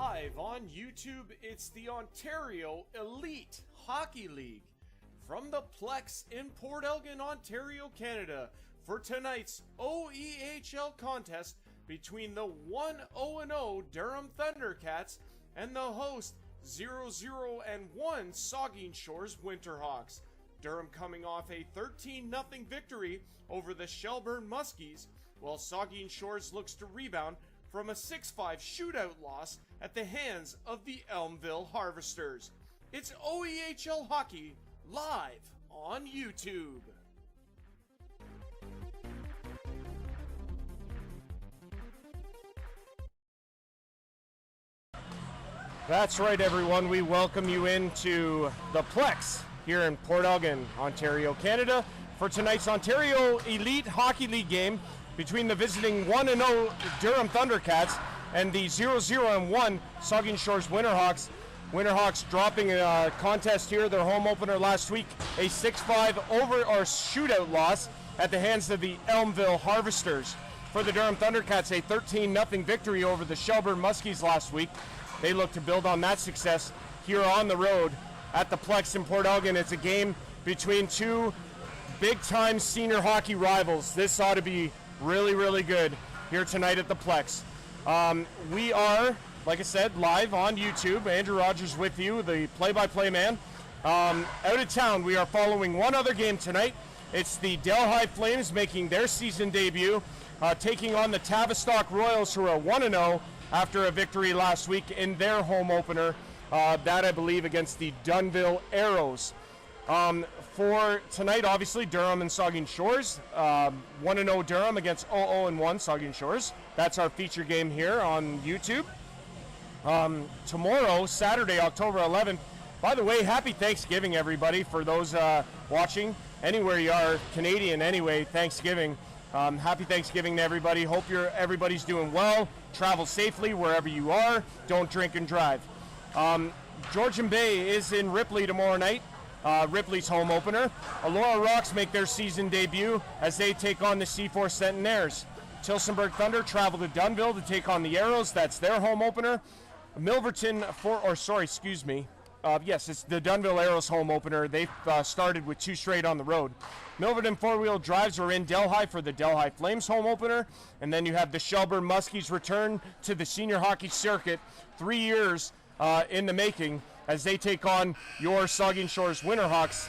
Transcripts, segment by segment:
Live on YouTube, it's the Ontario Elite Hockey League from the Plex in Port Elgin, Ontario, Canada, for tonight's OEHL contest between the 1-0-0 Durham Thundercats and the host 0-0-1 Saugeen Shores Winterhawks. Durham coming off a 13-0 victory over the Shelburne Muskies, while Saugeen Shores looks to rebound from a 6-5 shootout loss at the hands of the Elmville Harvesters. It's OEHL Hockey live on YouTube. That's right, everyone. We welcome you into the Plex here in Port Elgin, Ontario, Canada, for tonight's Ontario Elite Hockey League game between the visiting 1-0 Durham Thundercats and the 0-0-1 Saugeen Shores Winterhawks. Winterhawks dropping a contest here, their home opener last week, a 6-5 shootout loss at the hands of the Elmville Harvesters. For the Durham Thundercats, a 13-0 victory over the Shelburne Muskies last week. They look to build on that success here on the road at the Plex in Port Elgin. It's a game between two big-time senior hockey rivals. This ought to be really, really good here tonight at the Plex. We are, like I said, live on YouTube. Andrew Rodgers with you, the play-by-play man. Out of town, we are following one other game tonight. It's the Delhi Flames making their season debut, taking on the Tavistock Royals, who are 1-0 after a victory last week in their home opener, that I believe against the Dunnville Arrows. For tonight, obviously, Durham and Saugeen Shores. 1-0 Durham against 0-1 Saugeen Shores. That's our feature game here on YouTube. Tomorrow, Saturday, October 11th. By the way, happy Thanksgiving, everybody, for those watching. Anywhere you are, Canadian anyway, Thanksgiving. Happy Thanksgiving to everybody. Hope everybody's doing well. Travel safely wherever you are. Don't drink and drive. Georgian Bay is in Ripley tomorrow night. Ripley's home opener. Allura Rocks make their season debut as they take on the C4 Centenaires. Tillsonburg Thunder travel to Dunnville to take on the Arrows. That's their home opener. Milverton, yes, it's the Dunnville Arrows home opener. They've started with two straight on the road. Milverton four-wheel drives are in Delhi for the Delhi Flames home opener. And then you have the Shelburne Muskies return to the senior hockey circuit, 3 years in the making, as they take on your Saugeen Shores Winterhawks,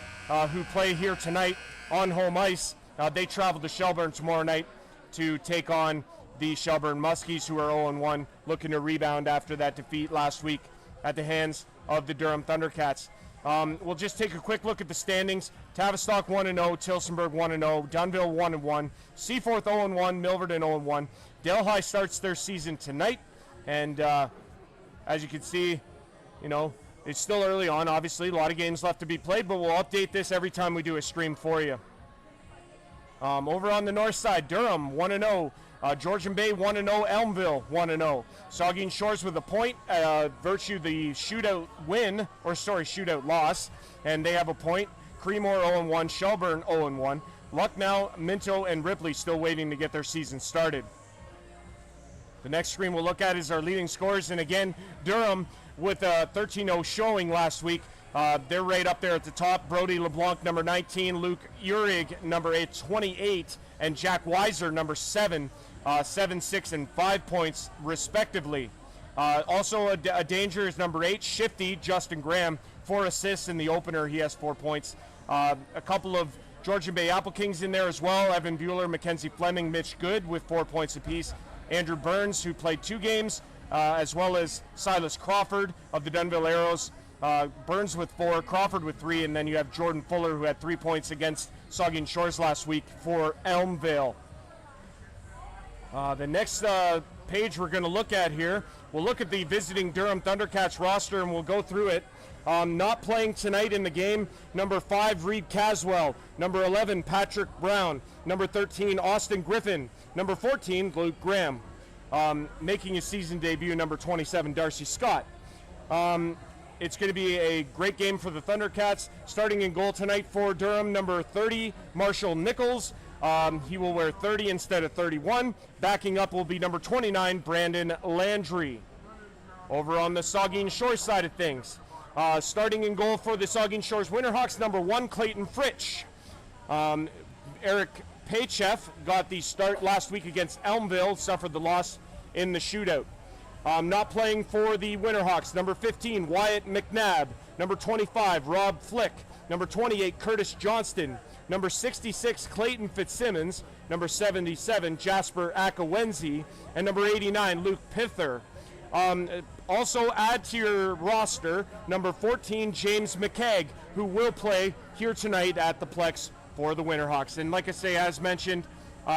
who play here tonight on home ice. They travel to Shelburne tomorrow night to take on the Shelburne Muskies, who are 0-1, looking to rebound after that defeat last week at the hands of the Durham Thundercats. We'll just take a quick look at the standings. Tavistock 1-0, Tillsonburg 1-0, Dunnville 1-1, Seaforth 0-1, Milverton 0-1. Delhi starts their season tonight, and as you can see, you know, it's still early on, obviously. A lot of games left to be played, but we'll update this every time we do a stream for you. Over on the north side, Durham 1-0. Georgian Bay 1-0. Elmville 1-0. Saugeen Shores with a point. Virtue the shootout loss, and they have a point. Creemore 0-1. Shelburne 0-1. Lucknow, Minto, and Ripley still waiting to get their season started. The next screen we'll look at is our leading scorers, and again, Durham with a 13-0 showing last week. They're right up there at the top. Brody LeBlanc, number 19, Luke Urig, number 28, and Jack Weiser, number 7, 7, 6, and 5 points, respectively. Also a danger is number 8, Shifty, Justin Graham, 4 assists in the opener. He has 4 points. A couple of Georgian Bay Apple Kings in there as well. Evan Bueller, Mackenzie Fleming, Mitch Good with 4 points apiece. Andrew Burns, who played 2 games, as well as Silas Crawford of the Dunnville Arrows. Burns with 4, Crawford with 3, and then you have Jordan Fuller, who had 3 points against Saugeen Shores last week for Elmville. The next page we're going to look at here, we'll look at the visiting Durham Thundercats roster, and we'll go through it. Not playing tonight in the game, number 5, Reed Caswell. Number 11, Patrick Brown. Number 13, Austin Griffin. Number 14, Luke Graham. Making his season debut, number 27, Darcy Scott. It's going to be a great game for the Thundercats. Starting in goal tonight for Durham, number 30, Marshall Nichols. He will wear 30 instead of 31. Backing up will be number 29, Brandon Landry. Over on the Saugeen Shores side of things, starting in goal for the Saugeen Shores Winterhawks, number 1, Clayton Fritsch. Eric Paychef got the start last week against Elmville, suffered the loss in the shootout. Not playing for the Winterhawks, number 15, Wyatt McNabb. Number 25, Rob Flick. Number 28, Curtis Johnston. Number 66, Clayton Fitzsimmons. Number 77, Jasper Akawenzi. And number 89, Luke Pither. Also add to your roster, number 14, James McKegg, who will play here tonight at the Plex for the Winterhawks. And like I say, as mentioned,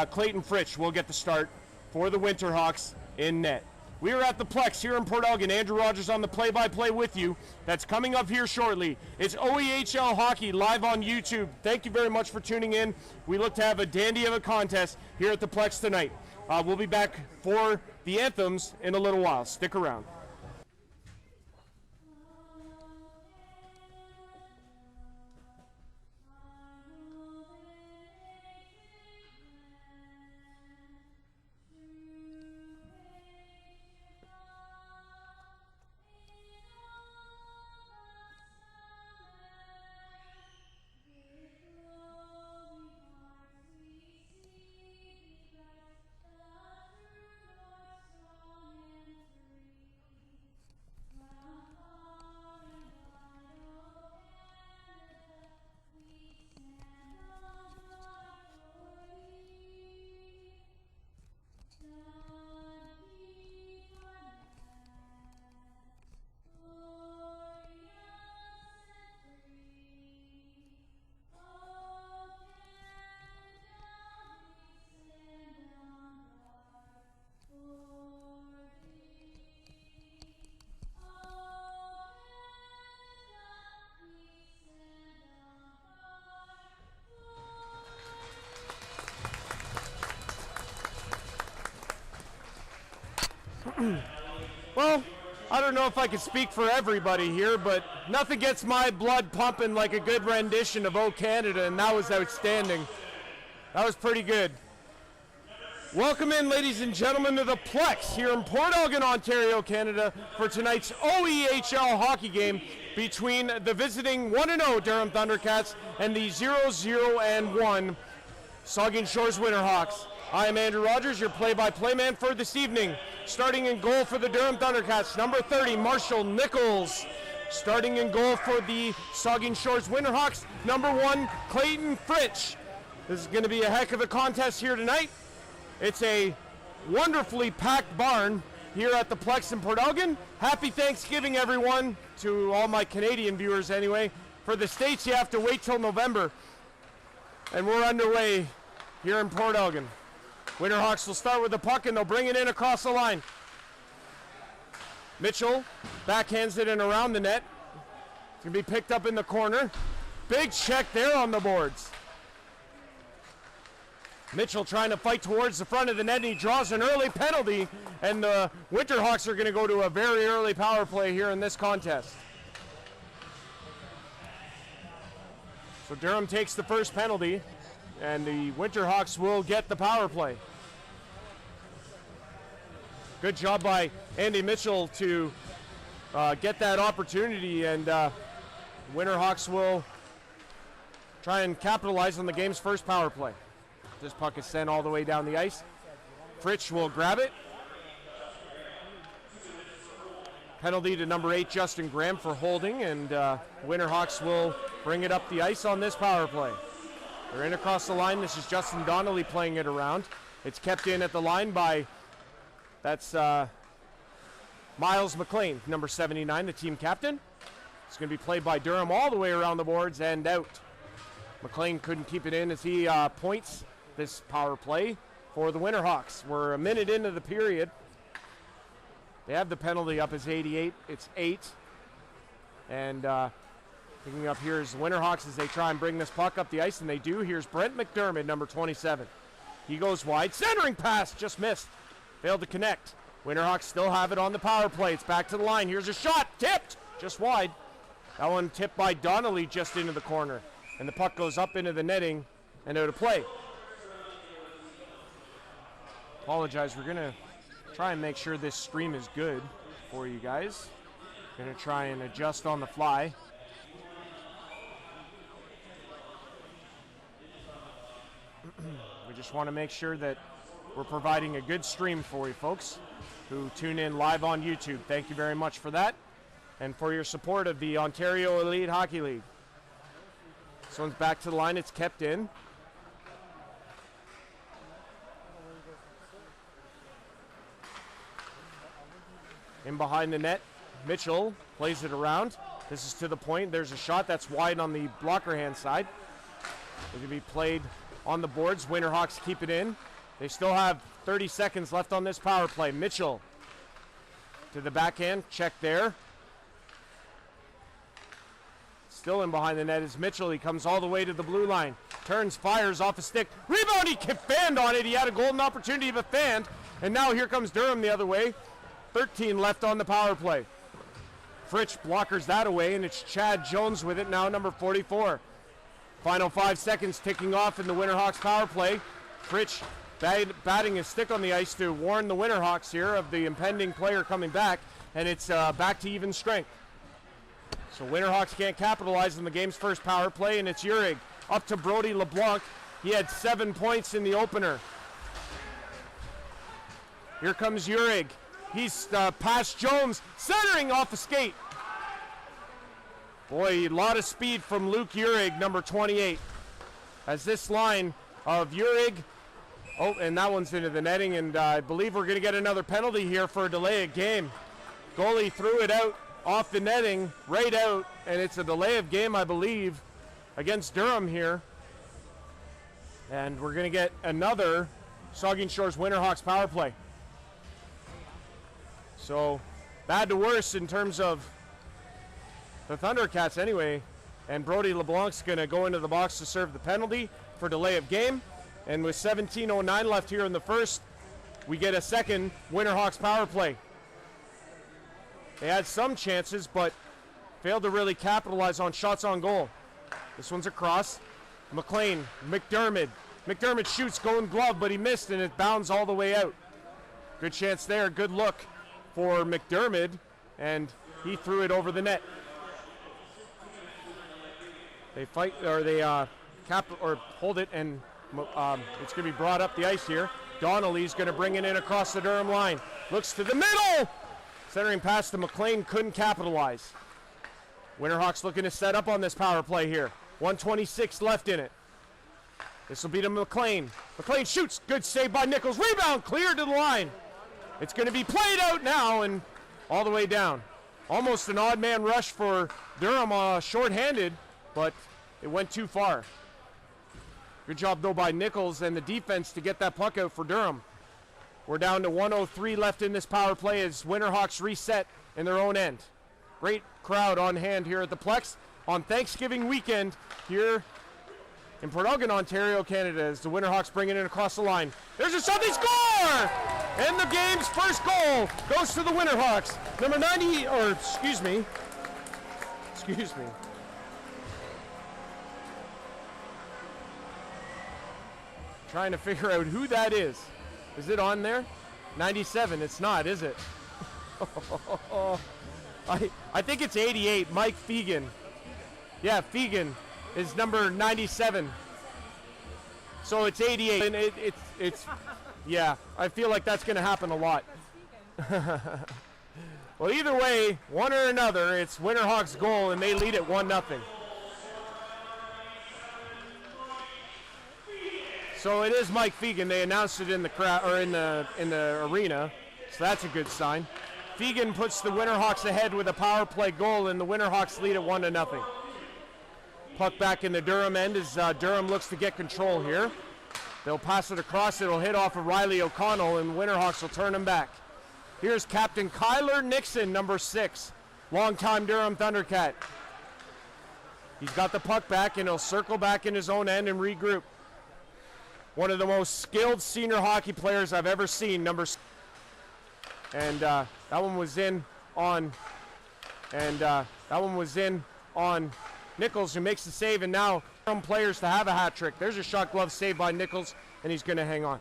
Clayton Fritsch will get the start for the Winterhawks in net. We are at the Plex here in Port Elgin. Andrew Rodgers on the play-by-play with you. That's coming up here shortly. It's OEHL Hockey live on YouTube. Thank you very much for tuning in. We look to have a dandy of a contest here at the Plex tonight. We'll be back for the anthems in a little while. Stick around. Well, I don't know if I can speak for everybody here, but nothing gets my blood pumping like a good rendition of O Canada, and that was outstanding. That was pretty good. Welcome in, ladies and gentlemen, to the Plex here in Port Elgin, Ontario, Canada, for tonight's OEHL hockey game between the visiting 1-0 Durham Thundercats and the 0-1 Saugeen Shores Winterhawks. I am Andrew Rodgers, your play-by-play man for this evening. Starting in goal for the Durham Thundercats, number 30, Marshall Nichols. Starting in goal for the Saugeen Shores Winterhawks, number 1, Clayton Fritsch. This is going to be a heck of a contest here tonight. It's a wonderfully packed barn here at the Plex in Port Elgin. Happy Thanksgiving, everyone, to all my Canadian viewers anyway. For the States, you have to wait till November. And we're underway here in Port Elgin. Winterhawks will start with the puck, and they'll bring it in across the line. Mitchell backhands it in around the net. It's going to be picked up in the corner. Big check there on the boards. Mitchell trying to fight towards the front of the net, and he draws an early penalty, and the Winterhawks are going to go to a very early power play here in this contest. So Durham takes the first penalty, and the Winterhawks will get the power play. Good job by Andy Mitchell to get that opportunity, and Winterhawks will try and capitalize on the game's first power play. This puck is sent all the way down the ice. Fritsch will grab it. Penalty to number 8, Justin Graham, for holding, and Winterhawks will bring it up the ice on this power play. They're in across the line. This is Justin Donnelly playing it around. It's kept in at the line by, that's Miles McLean, number 79, the team captain. It's going to be played by Durham all the way around the boards and out. McLean couldn't keep it in as he points this power play for the Winterhawks. We're a minute into the period. They have the penalty up as 88. It's 8. And picking up here is the Winterhawks as they try and bring this puck up the ice, and they do. Here's Brent McDermott, number 27. He goes wide. Centering pass, just missed. Failed to connect. Winterhawks still have it on the power play. It's back to the line. Here's a shot. Tipped. Just wide. That one tipped by Donnelly just into the corner. And the puck goes up into the netting and out of play. Apologize. We're going to try and make sure this stream is good. for you guys. Gonna try and adjust on the fly. We just want to make sure that we're providing a good stream for you folks who tune in live on YouTube. Thank you very much for that and for your support of the Ontario Elite Hockey League. This one's back to the line. It's kept in. In behind the net, Mitchell plays it around. This is to the point. There's a shot that's wide on the blocker hand side. It can be played on the boards. Winterhawks keep it in. They still have 30 seconds left on this power play. Mitchell to the backhand. Check there. Still in behind the net is Mitchell. He comes all the way to the blue line. Turns, fires off a stick. Rebound, he fanned on it. He had a golden opportunity but fanned. And now here comes Durham the other way. 13 left on the power play. Fritsch blockers that away, and it's Chad Jones with it now, number 44. Final 5 seconds ticking off in the Winterhawks power play. Fritsch batting his stick on the ice to warn the Winterhawks here of the impending player coming back, and it's back to even strength. So Winterhawks can't capitalize on the game's first power play, and it's Urig up to Brody LeBlanc. He had 7 points in the opener. Here comes Urig. He's past Jones, centering off a skate. Boy, a lot of speed from Luke Urig, number 28. As this line of Urig, oh, and that one's into the netting, and I believe we're going to get another penalty here for a delay of game. Goalie threw it out off the netting, right out, and it's a delay of game, I believe, against Durham here. And we're going to get another Saugeen Shores Winterhawks power play. So, bad to worse in terms of the Thundercats anyway. And Brody LeBlanc's going to go into the box to serve the penalty for delay of game. And with 17:09 left here in the first, we get a second Winterhawks power play. They had some chances, but failed to really capitalize on shots on goal. This one's across. McLean, McDermott. McDermott shoots, going glove, but he missed, and it bounds all the way out. Good chance there, good look for McDermott, and he threw it over the net. They fight, or they hold it, and it's going to be brought up the ice here. Donnelly's going to bring it in across the Durham line. Looks to the middle! Centering pass to McLean, couldn't capitalize. Winterhawks looking to set up on this power play here. 1:26 left in it. This will be to McLean. McLean shoots, good save by Nichols. Rebound, cleared to the line. It's going to be played out now and all the way down. Almost an odd man rush for Durham, shorthanded, but it went too far. Good job, though, by Nichols and the defense to get that puck out for Durham. We're down to 1:03 left in this power play as Winterhawks reset in their own end. Great crowd on hand here at the Plex on Thanksgiving weekend here in Port Elgin, Ontario, Canada, as the Winterhawks bring it in across the line. There's a shot, they score! And the game's first goal goes to the Winterhawks. Number 90, or excuse me. Trying to figure out who that is. Is it on there? 97, it's not, is it? I think it's 88, Mike Fegan. Yeah, Fegan is number 97. So it's 88, and it's yeah, I feel like that's going to happen a lot. Well, either way, one or another, it's Winterhawks' goal, and they lead it 1-0. So it is Mike Fegan. They announced it in the crowd or in the arena, so that's a good sign. Fegan puts the Winterhawks ahead with a power play goal, and the Winterhawks lead it 1-0. Puck back in the Durham end as Durham looks to get control here. They'll pass it across. It'll hit off of Riley O'Connell, and Winterhawks will turn him back. Here's Captain Kyler Nixon, number 6, longtime Durham Thundercat. He's got the puck back, and he'll circle back in his own end and regroup. One of the most skilled senior hockey players I've ever seen, number 6. And that one was in on, Nichols, who makes the save, and now some players to have a hat trick. There's a shot glove save by Nichols, and he's going to hang on.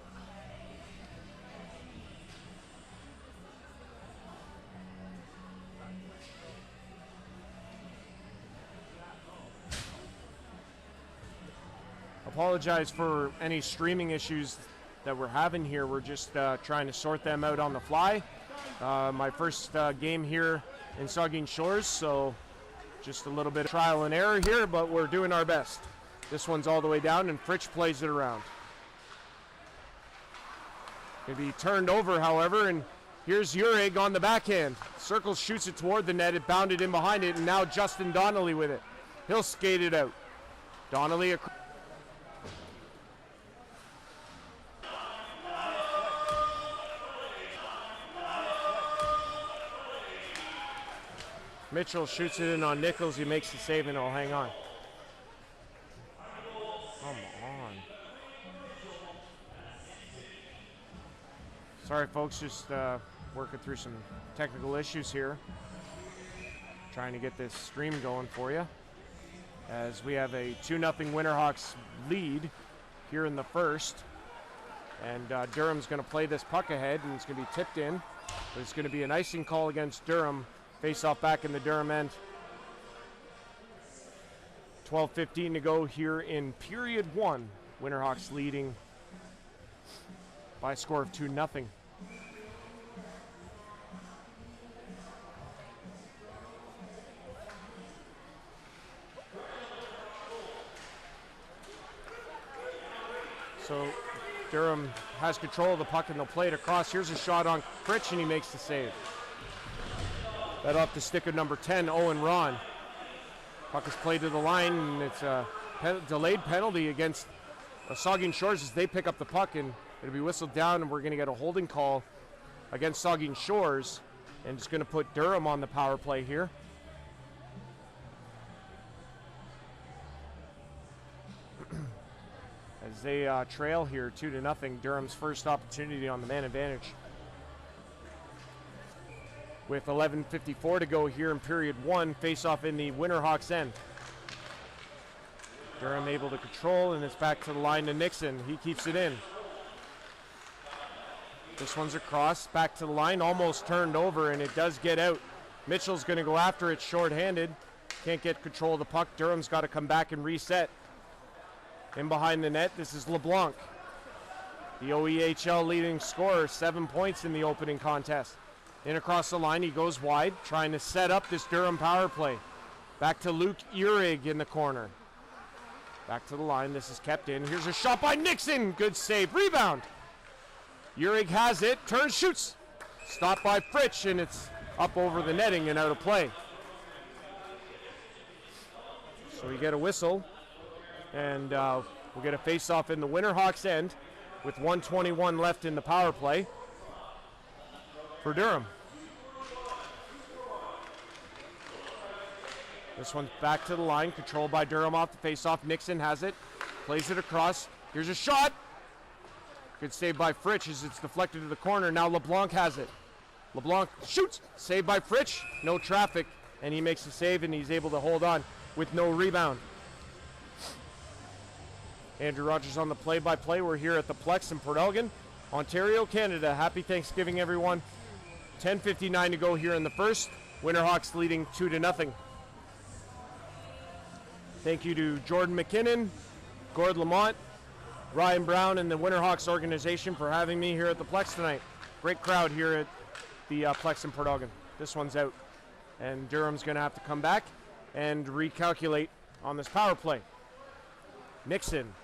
apologize for any streaming issues that we're having here. We're just trying to sort them out on the fly. My first game here in Saugeen Shores, so just a little bit of trial and error here, but we're doing our best. This one's all the way down, and Fritsch plays it around. Going to be turned over, however, and here's Urig on the backhand. Circles, shoots it toward the net. It bounded in behind it, and now Justin Donnelly with it. He'll skate it out. Donnelly Mitchell shoots it in on Nichols. He makes the save, and he'll hang on. Come on. Sorry, folks, just working through some technical issues here. Trying to get this stream going for you, as we have a 2-0 Winterhawks lead here in the first. And Durham's going to play this puck ahead, and it's going to be tipped in. But it's going to be an icing call against Durham. Face off back in the Durham end. 12:15 to go here in period 1. Winterhawks leading by a score of 2-0. So Durham has control of the puck, and they'll play it across. Here's a shot on Fritsch, and he makes the save. That off the stick of number 10, Owen Ron. Puck is played to the line, and it's a delayed penalty against Saugeen Shores as they pick up the puck, and it'll be whistled down, and we're going to get a holding call against Saugeen Shores, and it's going to put Durham on the power play here. As they trail here 2-0, Durham's first opportunity on the man advantage. With 11:54 to go here in period 1, face-off in the Winterhawks end. Durham able to control, and it's back to the line to Nixon. He keeps it in. This one's across, back to the line, almost turned over, and it does get out. Mitchell's going to go after it short-handed. Can't get control of the puck. Durham's got to come back and reset. In behind the net, this is LeBlanc. The OEHL leading scorer, 7 points in the opening contest. In across the line, he goes wide, trying to set up this Durham power play. Back to Luke Urig in the corner. Back to the line, this is kept in. Here's a shot by Nixon, good save, rebound. Urig has it, turns, shoots. Stopped by Fritsch, and it's up over the netting and out of play. So we get a whistle, and we'll get a face-off in the Winterhawks end with 1:21 left in the power play for Durham. This one's back to the line, controlled by Durham off the face-off. Nixon has it, plays it across. Here's a shot. Good save by Fritsch as it's deflected to the corner. Now LeBlanc has it. LeBlanc shoots, saved by Fritsch. No traffic, and he makes the save, and he's able to hold on with no rebound. Andrew Rodgers on the play-by-play. We're here at the Plex in Port Elgin, Ontario, Canada. Happy Thanksgiving, everyone. 10:59 to go here in the first. Winterhawks leading 2-0. Thank you to Jordan McKinnon, Gord Lamont, Ryan Brown, and the Winterhawks organization for having me here at the Plex tonight. Great crowd here at the Plex in Port Elgin. This one's out, and Durham's going to have to come back and recalculate on this power play. Nixon,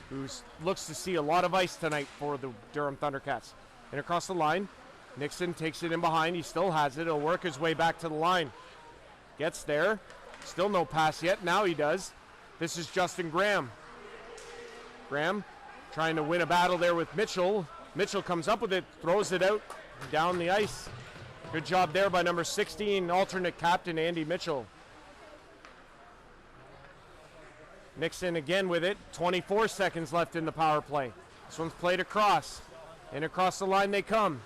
who looks to see a lot of ice tonight for the Durham Thundercats. And across the line, Nixon takes it in behind. He still has it. He'll work his way back to the line. Gets there. Still no pass yet. Now he does. This is Justin Graham. Graham trying to win a battle there with Mitchell. Mitchell comes up with it, throws it out down the ice. Good job there by number 16, alternate captain Andy Mitchell. Nixon again with it. 24 seconds left in the power play. This one's played across. And across the line they come.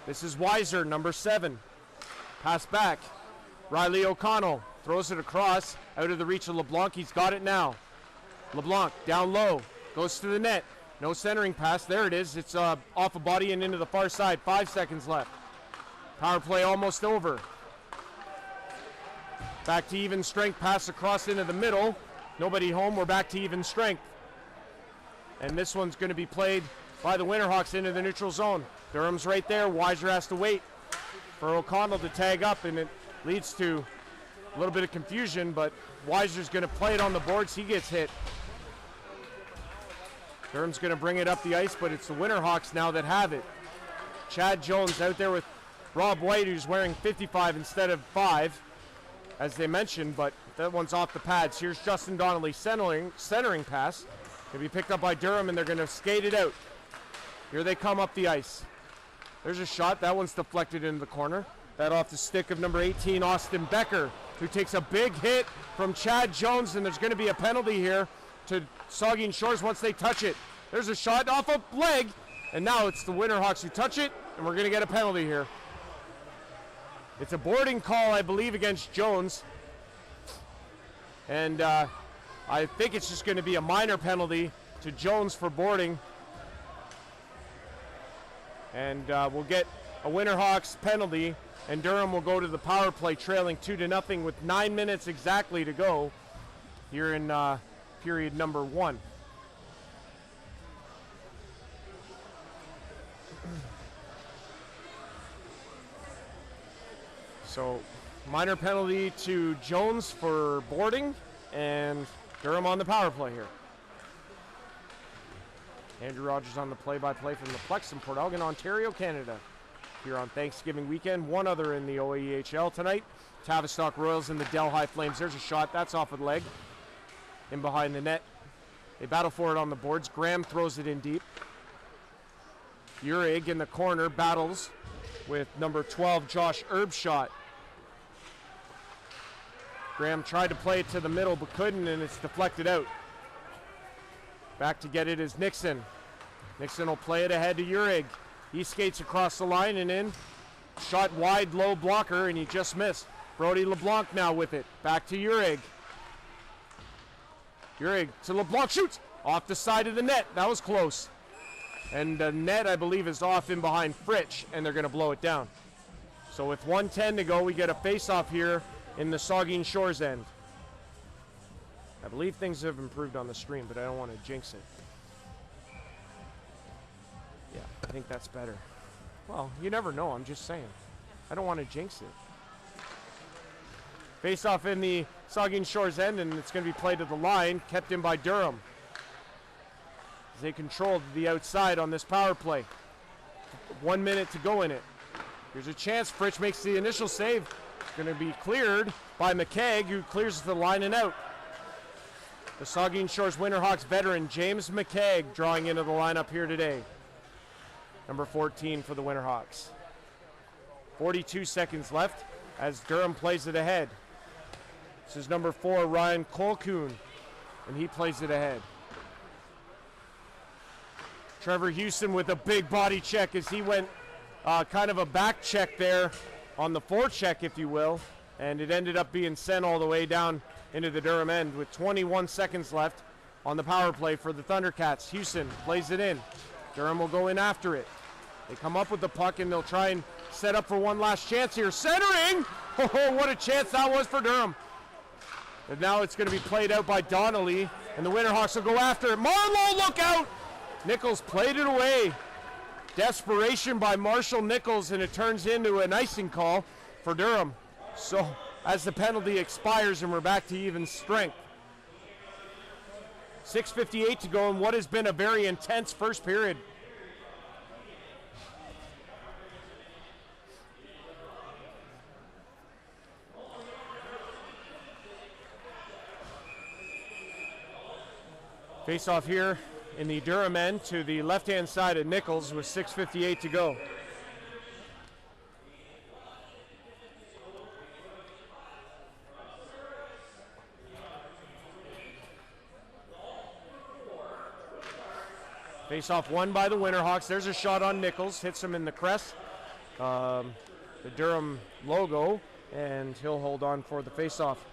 This is Weiser, number 7. Pass back. Riley O'Connell throws it across, out of the reach of LeBlanc. He's got it now. LeBlanc down low, goes to the net. No centering pass. There it is. It's off a body and into the far side. 5 seconds left. Power play almost over. Back to even strength. Pass across into the middle. Nobody home. We're back to even strength. And this one's going to be played by the Winterhawks into the neutral zone. Durham's right there. Weiser has to wait for O'Connell to tag up, and it leads to a little bit of confusion, but Weiser's going to play it on the boards. He gets hit. Durham's going to bring it up the ice, but it's the Winterhawks now that have it. Chad Jones out there with Rob White, who's wearing 55 instead of 5, as they mentioned, but that one's off the pads. Here's Justin Donnelly centering pass. Going to be picked up by Durham, and they're going to skate it out. Here they come up the ice. There's a shot. That one's deflected into the corner. That off the stick of number 18, Austin Becker, who takes a big hit from Chad Jones, and there's going to be a penalty here to Saugeen Shores once they touch it. There's a shot off a leg, and now it's the Winterhawks who touch it, and we're going to get a penalty here. It's a boarding call, I believe, against Jones. And I think it's just going to be a minor penalty to Jones for boarding. And we'll get a Winterhawks penalty, and Durham will go to the power play trailing 2-0 with 9 minutes exactly to go here in period number 1. So minor penalty to Jones for boarding, and Durham on the power play here. Andrew Rodgers on the play-by-play from the Plex in Port Elgin, Ontario, Canada. Here on Thanksgiving weekend. One other in the OEHL tonight. Tavistock Royals and the Delhi Flames. There's a shot. That's off of the leg. In behind the net. They battle for it on the boards. Graham throws it in deep. Urig in the corner battles with number 12, Josh Erbshot. Graham tried to play it to the middle but couldn't, and it's deflected out. Back to get it is Nixon. Nixon will play it ahead to Urig. He skates across the line and in. Shot wide, low blocker, and he just missed. Brody LeBlanc now with it. Back to Urig. Urig to LeBlanc, shoots off the side of the net. That was close. And the net, I believe, is off in behind Fritsch, and they're going to blow it down. So with 1:10 to go, we get a face-off here in the Saugeen Shores end. I believe things have improved on the stream, but I don't want to jinx it. Yeah, I think that's better. Well, you never know, I'm just saying. I don't want to jinx it. Face off in the Saugeen Shores end, and it's going to be played to the line, kept in by Durham. As they controlled the outside on this power play. 1 minute to go in it. Here's a chance. Fritsch makes the initial save. It's going to be cleared by McKegg, who clears the line and out. The Saugeen Shores Winterhawks veteran James McKegg drawing into the lineup here today. Number 14 for the Winterhawks. 42 seconds left as Durham plays it ahead. This is number 4, Ryan Colquhoun, and he plays it ahead. Trevor Houston with a big body check as he went kind of a back check there on the forecheck, if you will, and it ended up being sent all the way down into the Durham end with 21 seconds left on the power play for the Thundercats. Houston plays it in. Durham will go in after it. They come up with the puck, and they'll try and set up for one last chance here. Centering! Oh, what a chance that was for Durham. And now it's going to be played out by Donnelly, and the Winterhawks will go after it. Marlowe, look out! Nichols played it away. Desperation by Marshall Nichols, and it turns into an icing call for Durham. So as the penalty expires and we're back to even strength. 6:58 to go in what has been a very intense first period. Face off here in the Durham end to the left-hand side of Nichols with 6:58 to go. Face off won by the Winterhawks. There's a shot on Nichols, hits him in the crest, the Durham logo, and he'll hold on for the face off.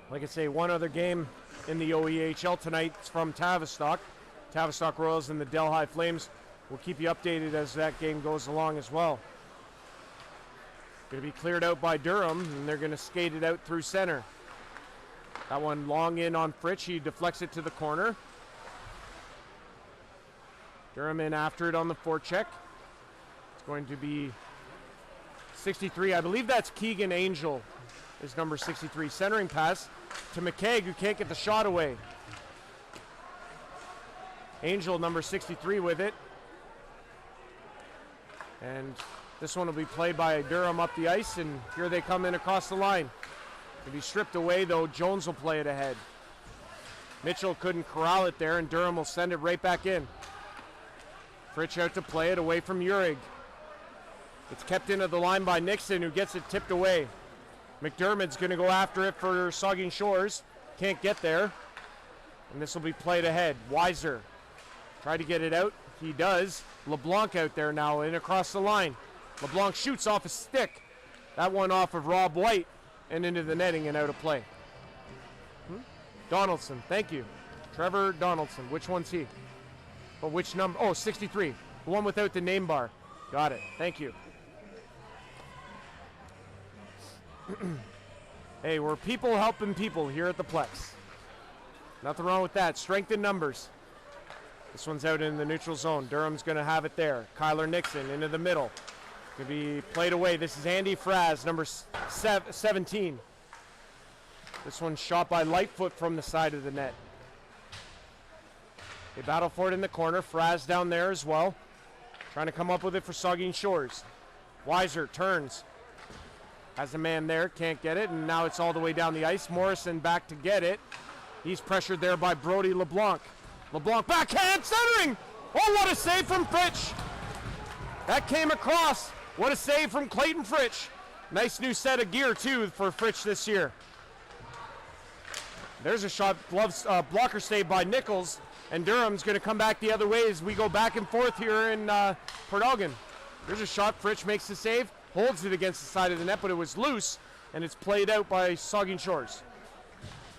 Like I say, one other game in the OEHL tonight. It's from Tavistock. Tavistock Royals and the Delhi Flames. We'll keep you updated as that game goes along as well. Going to be cleared out by Durham, and they're going to skate it out through center. That one long in on Fritsch. He deflects it to the corner. Durham in after it on the forecheck. It's going to be 63. I believe that's Keegan Angel, is number 63. Centering pass to McKaig, who can't get the shot away. Angel, number 63, with it. And this one will be played by Durham up the ice, and here they come in across the line. To be stripped away, though, Jones will play it ahead. Mitchell couldn't corral it there, and Durham will send it right back in. Fritsch out to play it away from Uhrig. It's kept into the line by Nixon, who gets it tipped away. McDermott's going to go after it for Saugeen Shores. Can't get there. And this will be played ahead. Weiser tried to get it out. He does. LeBlanc out there now in across the line. LeBlanc shoots off a stick. That one off of Rob White and into the netting and out of play. Donaldson, thank you. Trevor Donaldson. Which one's he? Oh, which number? Oh, 63. The one without the name bar. Got it. Thank you. Hey, we're people helping people here at the Plex. Nothing wrong with that. Strength in numbers. This one's out in the neutral zone. Durham's going to have it there. Kyler Nixon into the middle. Going to be played away. This is Andy Fraz, number 17. This one's shot by Lightfoot from the side of the net. They battle for it in the corner. Fraz down there as well. Trying to come up with it for Saugeen Shores. Weiser turns. Has a man there, can't get it, and now it's all the way down the ice. Morrison back to get it. He's pressured there by Brody LeBlanc. LeBlanc backhand centering! Oh, what a save from Fritsch! That came across. What a save from Clayton Fritsch. Nice new set of gear, too, for Fritsch this year. There's a shot, blocker save by Nichols, and Durham's going to come back the other way as we go back and forth here in Port Elgin. There's a shot, Fritsch makes the save, holds it against the side of the net, but it was loose, and it's played out by Saugeen Shores.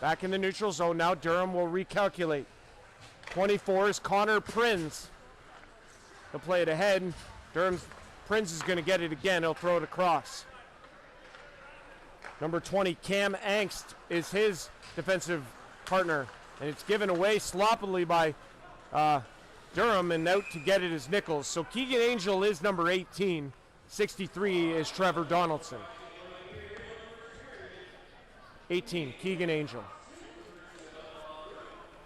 Back in the neutral zone now, Durham will recalculate. 24 is Connor Prinz. He'll play it ahead. Prinz is going to get it again. He'll throw it across. Number 20, Cam Angst, is his defensive partner. And it's given away sloppily by Durham, and out to get it is Nichols. So Keegan Angel is number 18. 63 is Trevor Donaldson. 18, Keegan Angel.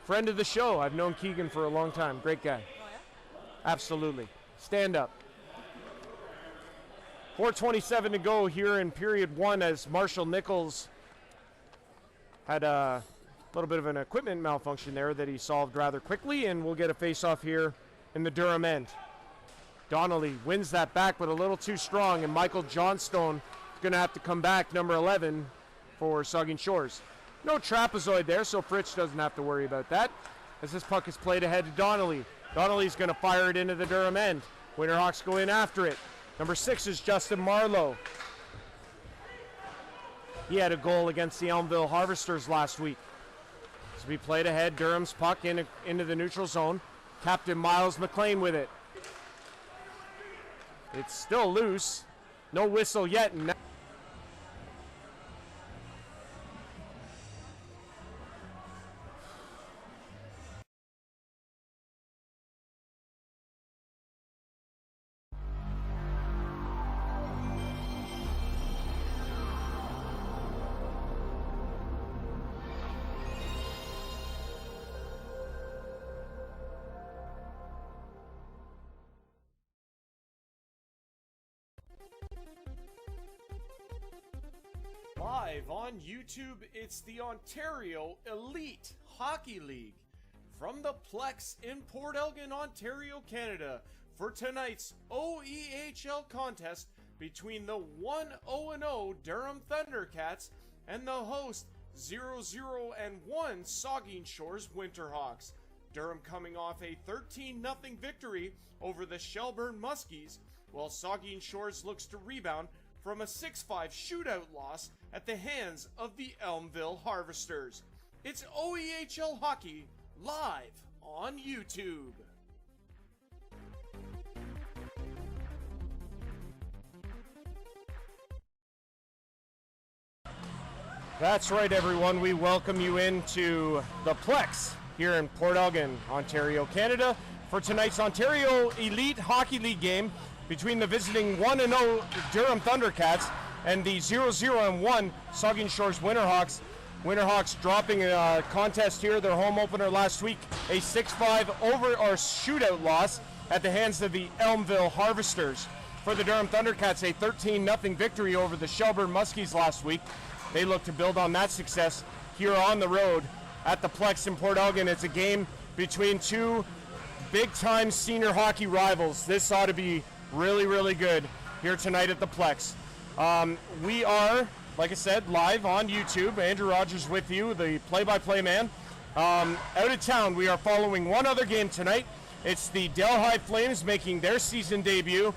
Friend of the show. I've known Keegan for a long time. Great guy. Oh, yeah? Absolutely. Stand up. 4:27 to go here in period one, as Marshall Nichols had a little bit of an equipment malfunction there that he solved rather quickly, and we'll get a face-off here in the Durham end. Donnelly wins that back, but a little too strong, and Michael Johnstone is going to have to come back, number 11, for Saugeen Shores. No trapezoid there, so Fritsch doesn't have to worry about that, as this puck is played ahead to Donnelly. Donnelly's going to fire it into the Durham end. Winterhawks go in after it. Number 6 is Justin Marlowe. He had a goal against the Elmville Harvesters last week. So we played ahead. Durham's puck into the neutral zone. Captain Miles McLean with it. It's still loose. No whistle yet. Live on YouTube, it's the Ontario Elite Hockey League from the Plex in Port Elgin, Ontario, Canada, for tonight's OEHL contest between the 1-0-0 Durham Thundercats and the host 0-0-1 Saugeen Shores Winterhawks. Durham coming off a 13-0 victory over the Shelburne Muskies, while Saugeen Shores looks to rebound from a 6-5 shootout loss at the hands of the Elmville Harvesters. It's OEHL Hockey live on YouTube. That's right, everyone. We welcome you into the Plex here in Port Elgin, Ontario, Canada, for tonight's Ontario Elite Hockey League game between the visiting 1-0 Durham Thundercats and the 0-1 Saugeen Shores Winterhawks. Winterhawks dropping a contest here, their home opener last week, a 6-5 shootout loss at the hands of the Elmville Harvesters. For the Durham Thundercats, a 13-0 victory over the Shelburne Muskies last week. They look to build on that success here on the road at the Plex in Port Elgin. It's a game between two big-time senior hockey rivals. This ought to be really, really good here tonight at the Plex. We are, like I said, live on YouTube. Andrew Rodgers with you, the play-by-play man. Out of town, we are following one other game tonight. It's the Delhi Flames making their season debut,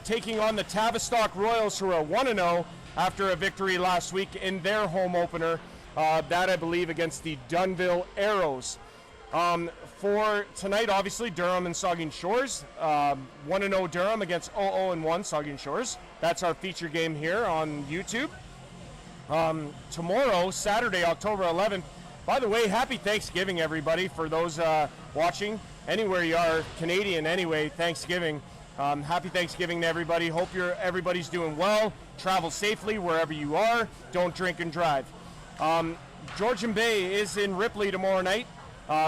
taking on the Tavistock Royals, who are 1-0 after a victory last week in their home opener, that I believe against the Dunnville Arrows. For tonight, obviously, Durham and Saugeen Shores. 1-0 Durham against 0-1 Saugeen Shores. That's our feature game here on YouTube. Tomorrow, Saturday, October 11th. By the way, happy Thanksgiving, everybody, for those watching. Anywhere you are, Canadian anyway, Thanksgiving. Happy Thanksgiving to everybody. Hope everybody's doing well. Travel safely wherever you are. Don't drink and drive. Georgian Bay is in Ripley tomorrow night.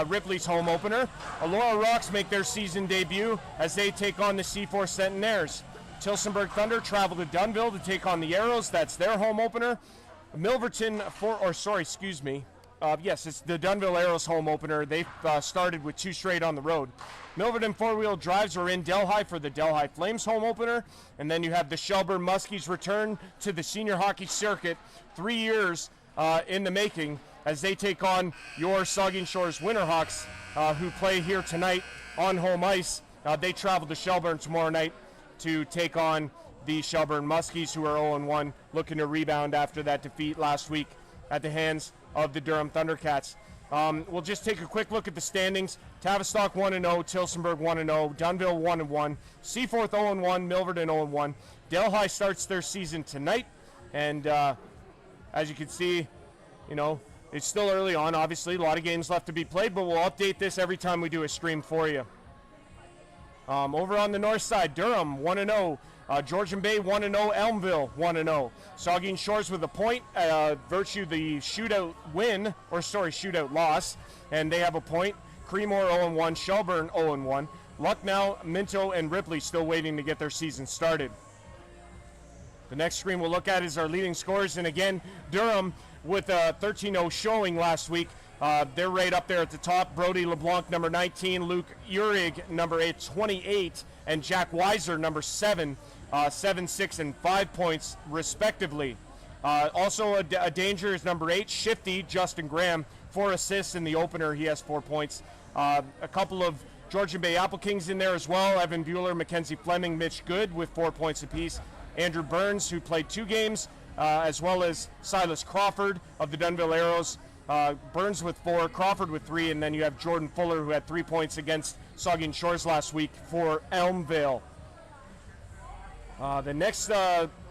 Ripley's home opener. Allura Rocks make their season debut as they take on the C4 Centenaires. Tillsonburg Thunder travel to Dunnville to take on the Arrows. That's their home opener. Milverton, yes, it's the Dunnville Arrows home opener. They've started with 2 straight on the road. Milverton four-wheel drives are in Delhi for the Delhi Flames home opener. And then you have the Shelburne Muskies return to the senior hockey circuit, 3 years in the making, as they take on your Saugeen Shores Winterhawks, who play here tonight on home ice. They travel to Shelburne tomorrow night to take on the Shelburne Muskies, who are 0-1, looking to rebound after that defeat last week at the hands of the Durham Thundercats. We'll just take a quick look at the standings. Tavistock 1-0, Tillsonburg 1-0, Dunnville 1-1, Seaforth 0-1, Milverton 0-1. Delhi starts their season tonight, and as you can see, it's still early on, obviously. A lot of games left to be played, but we'll update this every time we do a stream for you. Over on the north side, Durham 1-0. Georgian Bay 1-0, Elmville 1-0. Saugeen Shores with a point, Virtue the shootout loss, and they have a point. Creemore 0-1, Shelburne 0-1. Lucknow, Minto, and Ripley still waiting to get their season started. The next screen we'll look at is our leading scorers, and again, Durham with a 13-0 showing last week. They're right up there at the top. Brody LeBlanc, number 19, Luke Urig, number 28, and Jack Weiser, number 7, 7, 6, and 5 points, respectively. Also a danger is number 8, Shifty, Justin Graham, 4 assists in the opener. He has 4 points. A couple of Georgian Bay Apple Kings in there as well. Evan Bueller, Mackenzie Fleming, Mitch Good with 4 points apiece. Andrew Burns, who played 2 games, as well as Silas Crawford of the Dunnville Arrows. Burns with 4, Crawford with 3, and then you have Jordan Fuller, who had 3 points against Saugeen Shores last week for Elmville. The next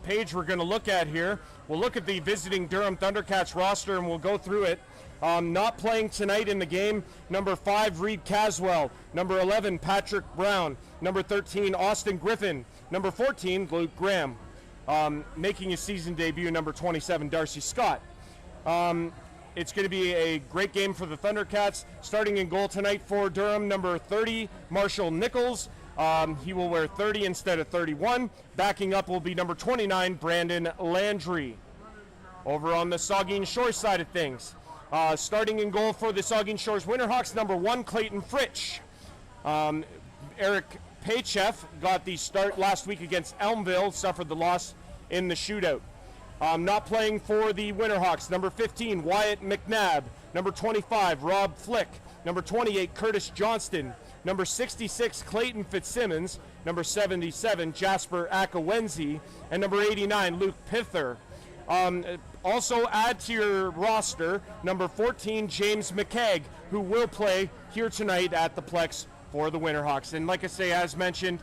page we're going to look at here, we'll look at the visiting Durham Thundercats roster, and we'll go through it. Not playing tonight in the game, number 5, Reed Caswell. Number 11, Patrick Brown. Number 13, Austin Griffin. Number 14, Luke Graham. Making his season debut, number 27, Darcy Scott. It's going to be a great game for the Thundercats. Starting in goal tonight for Durham, number 30, Marshall Nichols. He will wear 30 instead of 31. Backing up will be number 29, Brandon Landry. Over on the Saugeen Shores side of things, starting in goal for the Saugeen Shores Winterhawks, number 1, Clayton Fritsch. Eric Paycheff got the start last week against Elmville, suffered the loss in the shootout. Not playing for the Winterhawks, number 15, Wyatt McNabb. Number 25, Rob Flick. Number 28, Curtis Johnston. Number 66, Clayton Fitzsimmons. Number 77, Jasper Akawenzi. And number 89, Luke Pither. Also add to your roster, number 14, James McKegg, who will play here tonight at the Plex for the Winterhawks. And like I say, as mentioned,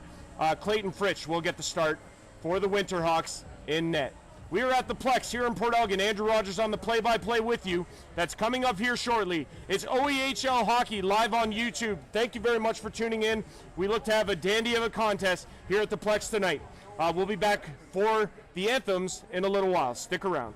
Clayton Fritsch will get the start for the Winterhawks in net. We are at the Plex here in Port Elgin. Andrew Rodgers on the play-by-play with you. That's coming up here shortly. It's OEHL Hockey live on YouTube. Thank you very much for tuning in. We look to have a dandy of a contest here at the Plex tonight. We'll be back for the anthems in a little while. Stick around.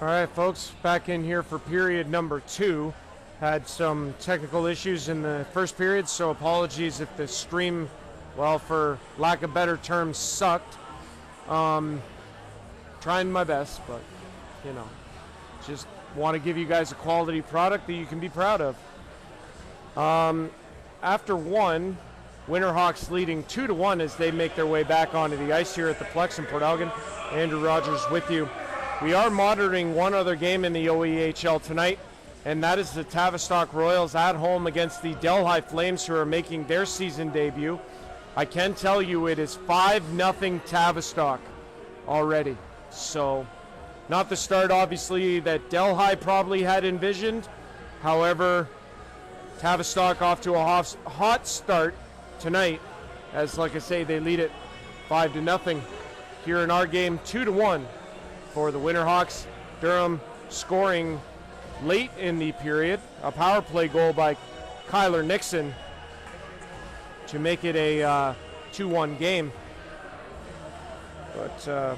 All right, folks, back in here for period number 2. Had some technical issues in the first period, so apologies if the stream, well, for lack of better terms, sucked. Trying my best, but, you know, just want to give you guys a quality product that you can be proud of. After one, Winterhawks leading 2-1 as they make their way back onto the ice here at the Plex in Port Elgin. Andrew Rodgers with you. We are monitoring one other game in the OEHL tonight, and that is the Tavistock Royals at home against the Delhi Flames, who are making their season debut. I can tell you it is 5-0 Tavistock already. So, not the start, obviously, that Delhi probably had envisioned. However, Tavistock off to a hot start tonight, as, like I say, they lead it 5-0 here in our game, 2-1. For the Winterhawks. Durham scoring late in the period, a power play goal by Kyler Nixon to make it a 2-1 game. But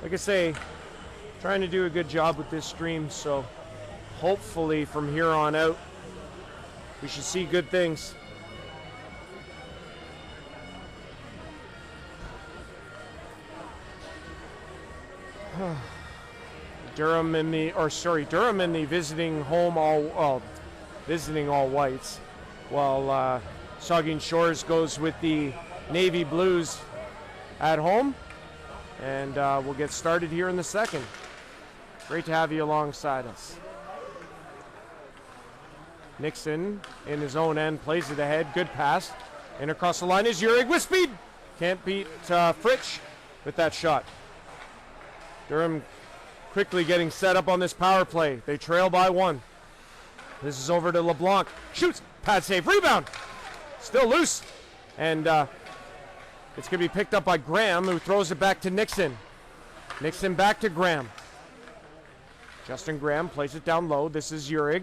like I say, trying to do a good job with this stream, so hopefully from here on out we should see good things. Durham in the visiting home visiting all whites, while Saugeen Shores goes with the navy blues at home, and we'll get started here in the second. Great to have you alongside us. Nixon in his own end plays it ahead, good pass, and across the line is Yurig with speed. Can't beat Fritsch with that shot. Durham quickly getting set up on this power play. They trail by 1. This is over to LeBlanc. Shoots. Pad save. Rebound. Still loose. And it's going to be picked up by Graham, who throws it back to Nixon. Nixon back to Graham. Justin Graham plays it down low. This is Yurig.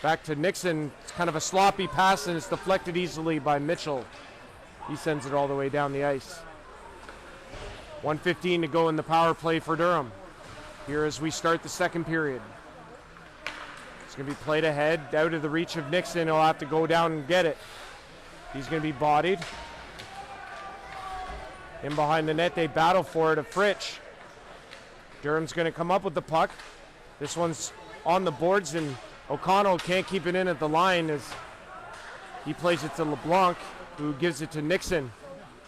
Back to Nixon. It's kind of a sloppy pass, and it's deflected easily by Mitchell. He sends it all the way down the ice. 1:15 to go in the power play for Durham. Here as we start the second period. It's going to be played ahead, out of the reach of Nixon. He'll have to go down and get it. He's going to be bodied. In behind the net, they battle for it to Fritsch. Durham's going to come up with the puck. This one's on the boards, and O'Connell can't keep it in at the line as he plays it to LeBlanc, who gives it to Nixon.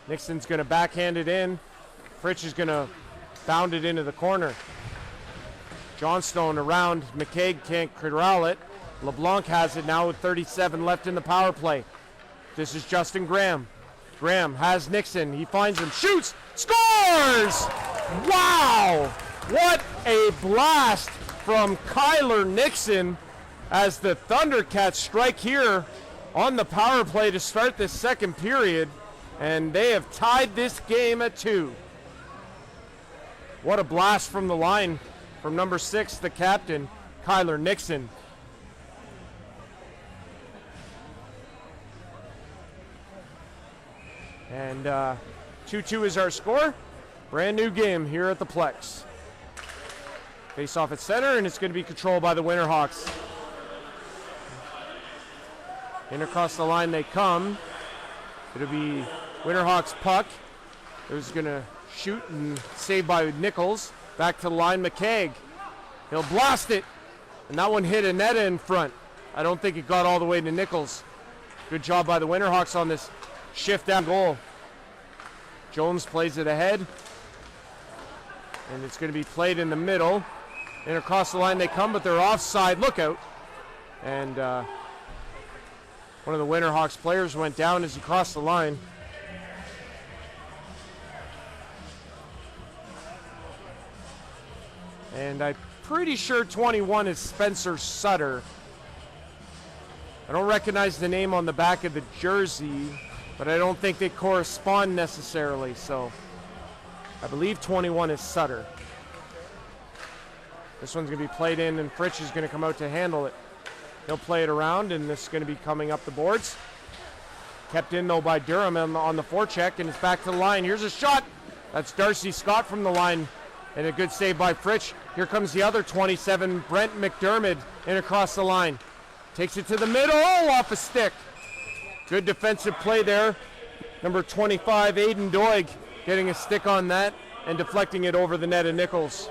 Nixon's going to backhand it in. Fritsch is going to bound it into the corner. Johnstone around. McCaig can't corral it. LeBlanc has it now with 37 left in the power play. This is Justin Graham. Graham has Nixon. He finds him. Shoots. Scores! Wow! What a blast from Kyler Nixon as the Thundercats strike here on the power play to start this second period. And they have tied this game at 2. What a blast from the line from number 6, the captain, Kyler Nixon. And 2-2 is our score. Brand new game here at the Plex. Face off at center, and it's going to be controlled by the Winterhawks. In across the line they come. It'll be Winterhawks puck. It was going to shoot and saved by Nichols. Back to the line, McCaig. He'll blast it. And that one hit Anetta in front. I don't think it got all the way to Nichols. Good job by the Winterhawks on this shift down goal. Jones plays it ahead. And it's going to be played in the middle. And across the line they come, but they're offside. Look out. And one of the Winterhawks players went down as he crossed the line. And I pretty sure 21 is Spencer Sutter. I don't recognize the name on the back of the jersey, but I don't think they correspond necessarily, so I believe 21 is Sutter. This one's going to be played in, and Fritsch is going to come out to handle it. He'll play it around, and this is going to be coming up the boards. Kept in, though, by Durham on the forecheck, and it's back to the line. Here's a shot. That's Darcy Scott from the line, and a good save by Fritsch. Here comes the other 27, Brent McDermott, in across the line. Takes it to the middle, off a stick. Good defensive play there. Number 25, Aiden Doig, getting a stick on that and deflecting it over the net of Nichols.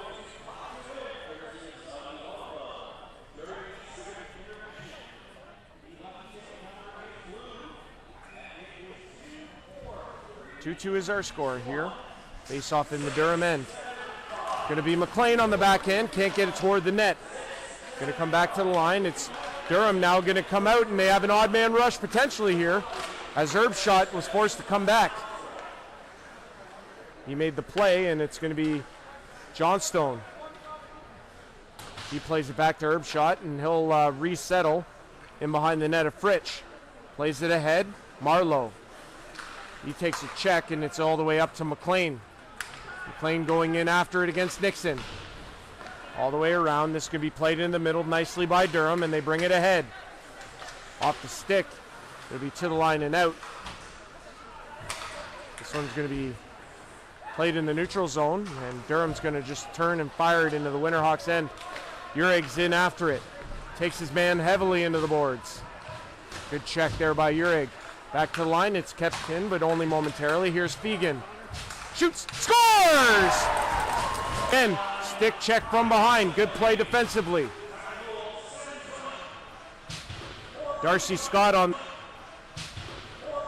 Two is our score here. Face off in the Durham end. Going to be McLean on the back end. Can't get it toward the net. Going to come back to the line. It's Durham now going to come out, and they have an odd man rush potentially here as Erbschot was forced to come back. He made the play, and it's going to be Johnstone. He plays it back to Erbschot, and he'll resettle in behind the net of Fritsch. Plays it ahead. Marlowe. He takes a check, and it's all the way up to McLean. McLean going in after it against Nixon. All the way around. This could be played in the middle nicely by Durham, and they bring it ahead. Off the stick. It'll be to the line and out. This one's going to be played in the neutral zone, and Durham's going to just turn and fire it into the Winterhawks end. Urig's in after it. Takes his man heavily into the boards. Good check there by Urig. Back to the line, it's kept in, but only momentarily. Here's Fegan. Shoots, scores! And stick check from behind. Good play defensively. Darcy Scott on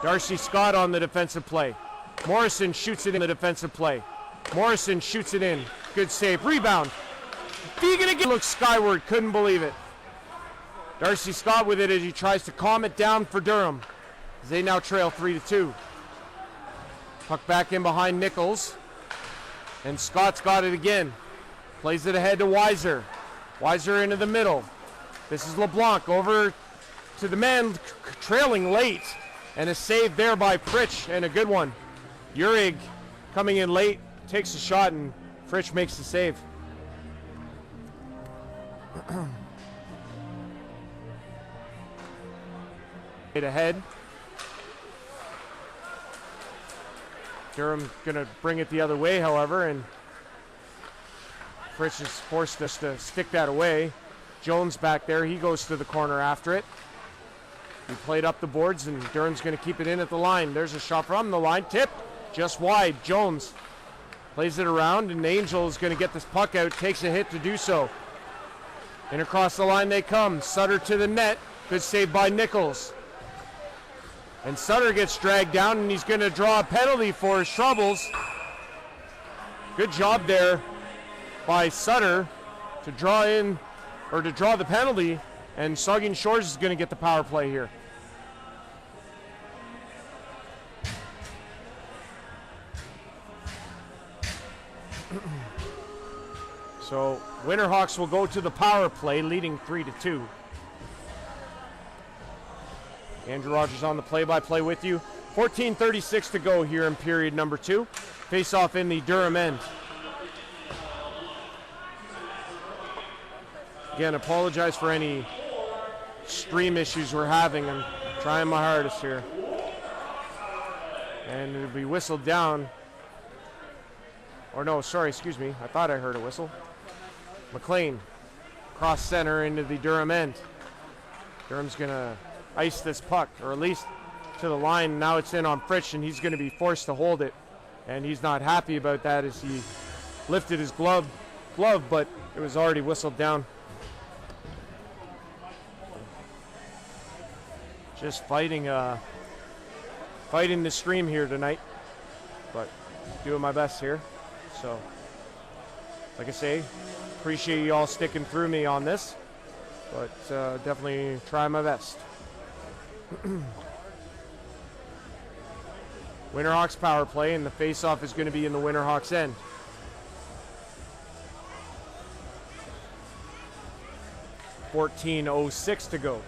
the defensive play. Morrison shoots it in the defensive play. Morrison shoots it in. Good save. Rebound. Fegan again looks skyward. Couldn't believe it. Darcy Scott with it as he tries to calm it down for Durham. They now trail 3-2. Puck back in behind Nichols. And Scott's got it again. Plays it ahead to Weiser. Weiser into the middle. This is LeBlanc over to the man trailing late. And a save there by Fritsch, and a good one. Urig coming in late, takes a shot, and Fritsch makes the save. Ahead. Durham going to bring it the other way, however, and Fritsch is forced us to stick that away. Jones back there. He goes to the corner after it. He played up the boards, and Durham's going to keep it in at the line. There's a shot from the line. Tip just wide. Jones plays it around, and Angel is going to get this puck out. Takes a hit to do so. And across the line they come. Sutter to the net. Good save by Nichols. And Sutter gets dragged down, and he's going to draw a penalty for his troubles. Good job there by Sutter to draw in, or to draw the penalty, and Saugeen Shores is going to get the power play here. So Winterhawks will go to the power play, leading 3-2. Andrew Rodgers on the play-by-play with you. 14:36 to go here in period number 2. Face-off in the Durham end. Again, apologize for any stream issues we're having. I'm trying my hardest here. And it'll be whistled down. Or no, sorry, excuse me. I thought I heard a whistle. McLean, cross center into the Durham end. Durham's going to ice this puck, or at least to the line. Now it's in on Fritsch, and he's going to be forced to hold it. And he's not happy about that as he lifted his glove, but it was already whistled down. Just fighting the stream here tonight, but doing my best here. So, like I say, appreciate you all sticking through me on this, but definitely try my best. Winterhawks power play, and the face-off is going to be in the Winterhawks end. 14:06 to go.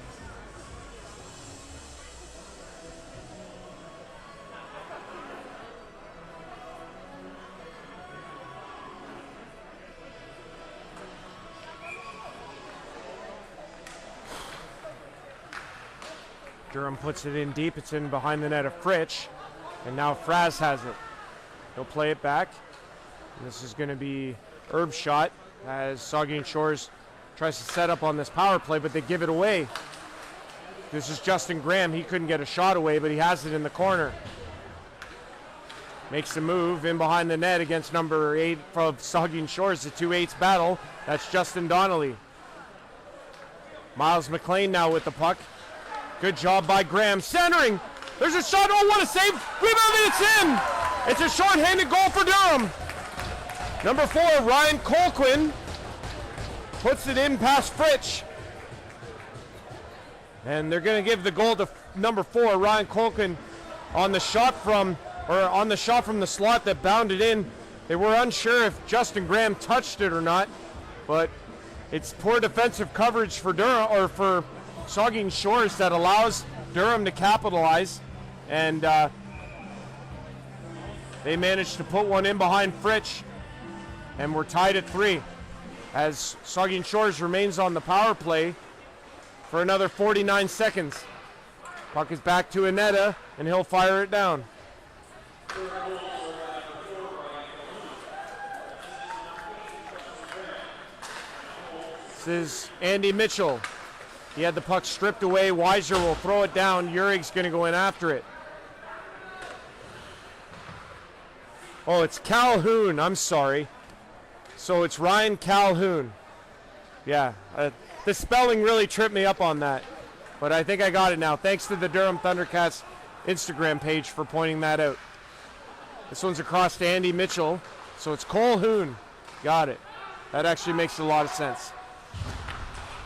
Durham puts it in deep. It's in behind the net of Fritsch. And now Fraz has it. He'll play it back. And this is going to be Herb's shot as Saugeen Shores tries to set up on this power play, but they give it away. This is Justin Graham. He couldn't get a shot away, but he has it in the corner. Makes a move in behind the net against number 8 of Saugeen Shores, the 2-8 battle. That's Justin Donnelly. Miles McLean now with the puck. Good job by Graham. Centering. There's a shot. Oh, what a save. Rebound, and it's in. It's a short-handed goal for Durham. Number 4, Ryan Colquhoun, puts it in past Fritsch. And they're going to give the goal to number 4, Ryan Colquhoun, on the shot from the slot that bounded in. They were unsure if Justin Graham touched it or not, but it's poor defensive coverage for Durham, or for Saugeen Shores, that allows Durham to capitalize, and they managed to put one in behind Fritsch, and we're tied at 3 as Saugeen Shores remains on the power play for another 49 seconds. Puck is back to Aneta, and he'll fire it down. This is Andy Mitchell. He had the puck stripped away. Weiser will throw it down. Urig's going to go in after it. Oh, it's Calhoun. I'm sorry. So it's Ryan Calhoun. Yeah, the spelling really tripped me up on that. But I think I got it now. Thanks to the Durham Thundercats Instagram page for pointing that out. This one's across to Andy Mitchell. So it's Colhoun. Got it. That actually makes a lot of sense.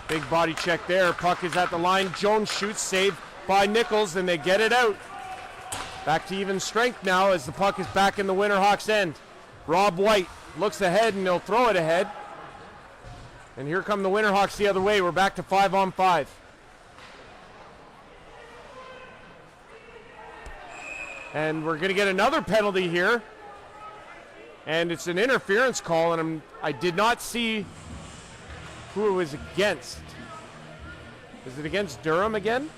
Big body check there. Puck is at the line. Jones shoots, saved by Nichols, and they get it out. Back to even strength now as the puck is back in the Winterhawks' end. Rob White looks ahead, and he'll throw it ahead. And here come the Winterhawks the other way. We're back to 5-on-5. And we're going to get another penalty here. And it's an interference call, and I did not see who it was against. Is it against Durham again?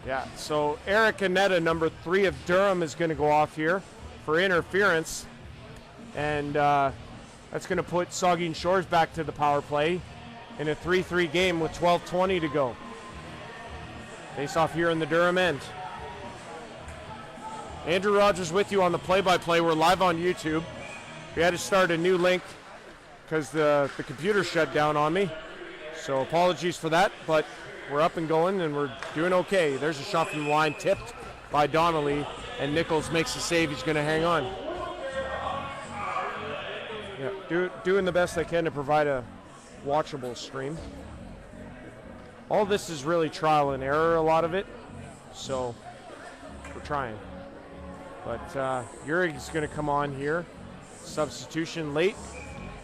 Yeah, so Eric Aneta, number 3 of Durham, is going to go off here for interference. And that's going to put Saugeen Shores back to the power play in a 3-3 game with 12:20 to go. Face off here in the Durham end. Andrew Rodgers with you on the play-by-play. We're live on YouTube. We had to start a new link because the computer shut down on me. So apologies for that, but we're up and going and we're doing okay. There's a shot from the line, tipped by Donnelly, and Nichols makes the save. He's going to hang on. Yeah, doing the best I can to provide a watchable stream. All this is really trial and error, a lot of it, so we're trying. But Urig's going to come on here. Substitution late,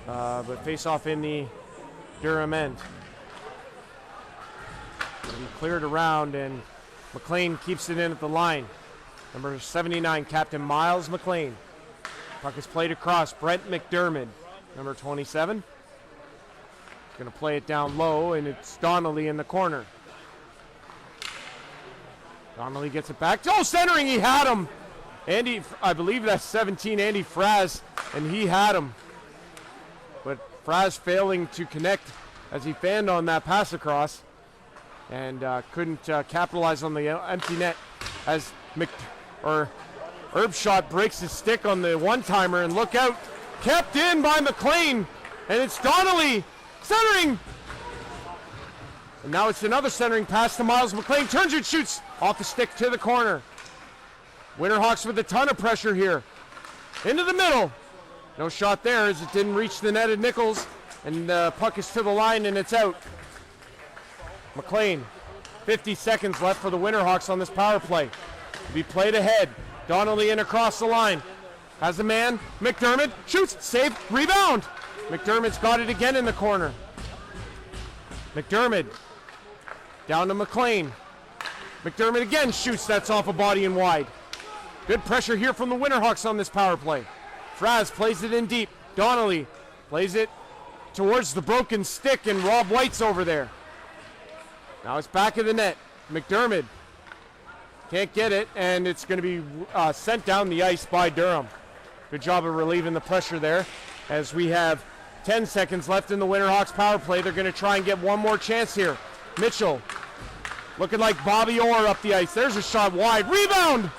but face off in the Durham end. He cleared around, and McLean keeps it in at the line. Number 79, Captain Miles McLean. Puck is played across. Brent McDermott, number 27. Going to play it down low, and it's Donnelly in the corner. Donnelly gets it back. Oh, centering, he had him. Andy, I believe that's 17, Andy Fraz, and he had him. But Fraz failing to connect as he fanned on that pass across and couldn't capitalize on the empty net as Herb shot breaks his stick on the one-timer, and look out, kept in by McLean, and it's Donnelly centering. And now it's another centering pass to Miles McLean, turns and shoots off the stick to the corner. Winterhawks with a ton of pressure here. Into the middle. No shot there as it didn't reach the net of Nichols. And the puck is to the line and it's out. McLean, 50 seconds left for the Winterhawks on this power play. To be played ahead. Donnelly in across the line. Has a man. McDermott shoots, save, rebound. McDermott's got it again in the corner. McDermott down to McLean. McDermott again shoots. That's off a body and wide. Good pressure here from the Winterhawks on this power play. Fraz plays it in deep. Donnelly plays it towards the broken stick, and Rob White's over there. Now it's back of the net. McDermott can't get it, and it's going to be sent down the ice by Durham. Good job of relieving the pressure there. As we have 10 seconds left in the Winterhawks power play, they're going to try and get one more chance here. Mitchell looking like Bobby Orr up the ice. There's a shot wide. Rebound!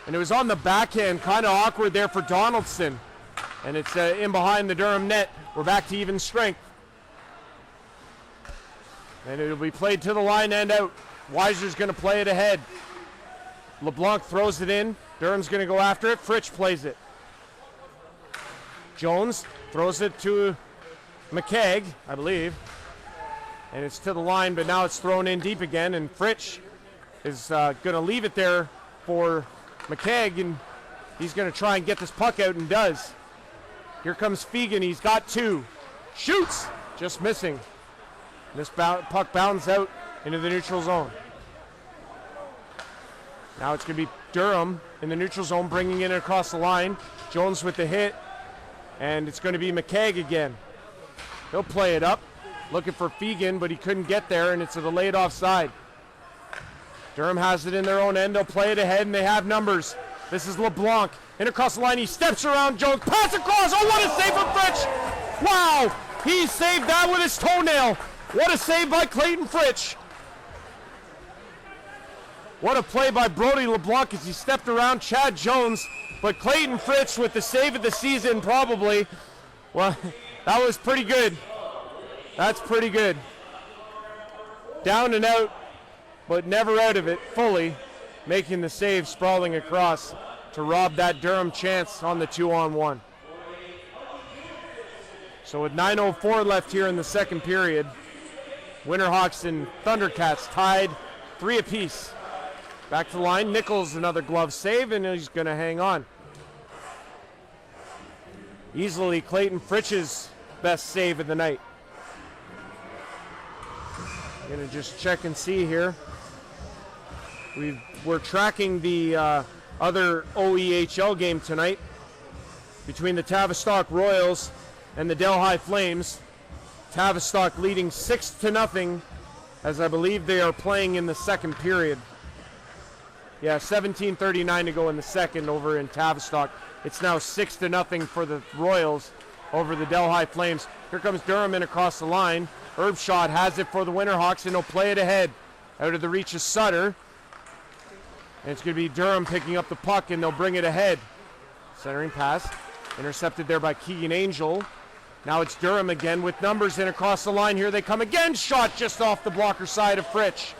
And it was on the backhand. Kind of awkward there for Donaldson. And it's in behind the Durham net. We're back to even strength. And it'll be played to the line and out. Weiser's going to play it ahead. LeBlanc throws it in. Durham's going to go after it. Fritsch plays it. Jones throws it to McKegg, I believe. And it's to the line, but now it's thrown in deep again. And Fritsch is going to leave it there for McKegg, and he's going to try and get this puck out, and does. Here comes Fegan. He's got two. Shoots! Just missing. This puck bounds out into the neutral zone. Now it's going to be Durham in the neutral zone, bringing it across the line. Jones with the hit, and it's going to be McKegg again. He'll play it up, looking for Fegan, but he couldn't get there, and it's a delayed offside. Durham has it in their own end. They'll play it ahead, and they have numbers. This is LeBlanc. In across the line, he steps around Jones. Pass across. Oh, what a save from Fritsch! Wow! He saved that with his toenail. What a save by Clayton Fritsch. What a play by Brody LeBlanc as he stepped around Chad Jones. But Clayton Fritsch with the save of the season, probably. Well, that was pretty good. That's pretty good. Down and out, but never out of it fully. Making the save, sprawling across to rob that Durham chance on the 2-on-1. So with 9:04 left here in the second period, Winterhawks and Thundercats tied 3 apiece. Back to the line, Nichols another glove save, and he's going to hang on. Easily Clayton Fritsch's best save of the night. Going to just check and see here. We're tracking the other OEHL game tonight between the Tavistock Royals and the Delhi Flames. Tavistock leading 6-0, as I believe they are playing in the second period. Yeah, 17:39 to go in the second over in Tavistock. It's now 6-0 for the Royals over the Delhi Flames. Here comes Durham in across the line. Erbschot has it for the Winterhawks, and he'll play it ahead. Out of the reach of Sutter. And it's going to be Durham picking up the puck, and they'll bring it ahead. Centering pass. Intercepted there by Keegan Angel. Now it's Durham again with numbers in across the line. Here they come again. Shot just off the blocker side of Fritsch.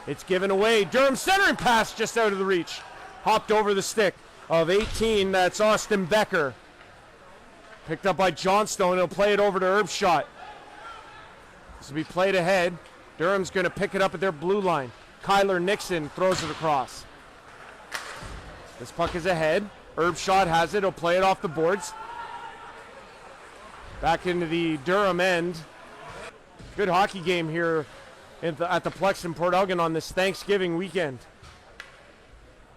It's given away. Durham centering pass just out of the reach. Hopped over the stick of 18. That's Austin Becker. Picked up by Johnstone. He'll play it over to Erbschot. This will be played ahead. Durham's going to pick it up at their blue line. Kyler Nixon throws it across. This puck is ahead. Erbschot has it. He'll play it off the boards. Back into the Durham end. Good hockey game here at the Plex in Port Elgin on this Thanksgiving weekend.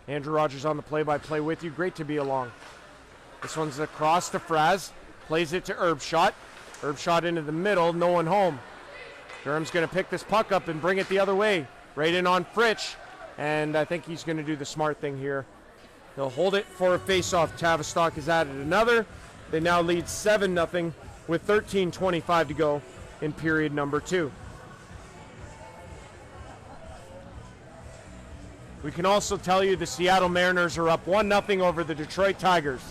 Andrew Rodgers on the play-by-play with you. Great to be along. This one's across to Fraz. Plays it to Erbschot. Erbschot into the middle. No one home. Durham's going to pick this puck up and bring it the other way. Right in on Fritsch. And I think he's going to do the smart thing here. He'll hold it for a face-off. Tavistock has added another. They now lead 7-0 with 13:25 to go in period number 2. We can also tell you the Seattle Mariners are up 1-0 over the Detroit Tigers.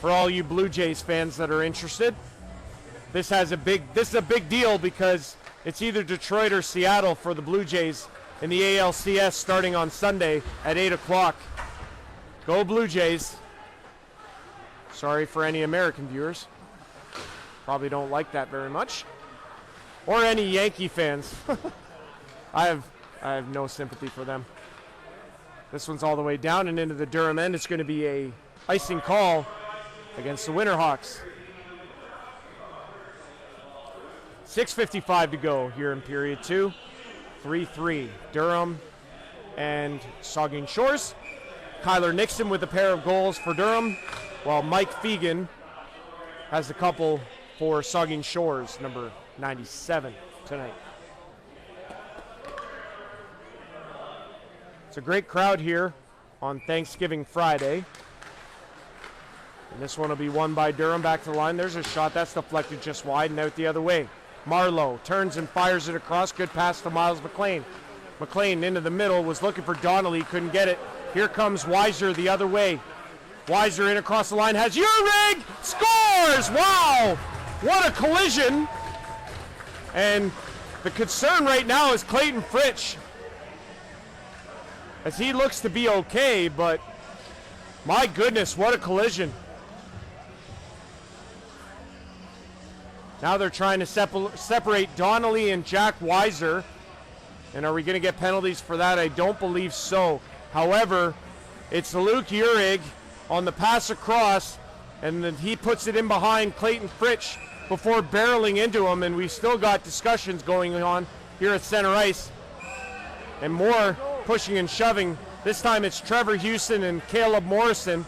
For all you Blue Jays fans that are interested, this is a big deal because it's either Detroit or Seattle for the Blue Jays in the ALCS starting on Sunday at 8 o'clock. Go Blue Jays. Sorry for any American viewers. Probably don't like that very much. Or any Yankee fans. I have no sympathy for them. This one's all the way down and into the Durham end. It's going to be a icing call against the Winterhawks. 6:55 to go here in period 2. 3-3, Durham and Saugeen Shores. Kyler Nixon with a pair of goals for Durham, while Mike Fegan has a couple for Saugeen Shores, number 97 tonight. It's a great crowd here on Thanksgiving Friday. And this one will be won by Durham. Back to the line. There's a shot that's deflected just wide and out the other way. Marlowe turns and fires it across. Good pass to Miles McLean. McLean into the middle, was looking for Donnelly, couldn't get it. Here comes Weiser the other way. Weiser in across the line, has Uhrig, scores! Wow, what a collision. And the concern right now is Clayton Fritsch, as he looks to be okay, but my goodness, what a collision. Now they're trying to separate Donnelly and Jack Weiser. And are we going to get penalties for that? I don't believe so. However, it's Luke Uhrig on the pass across, and then he puts it in behind Clayton Fritsch before barreling into him, and we've still got discussions going on here at center ice. And more pushing and shoving. This time it's Trevor Houston and Caleb Morrison,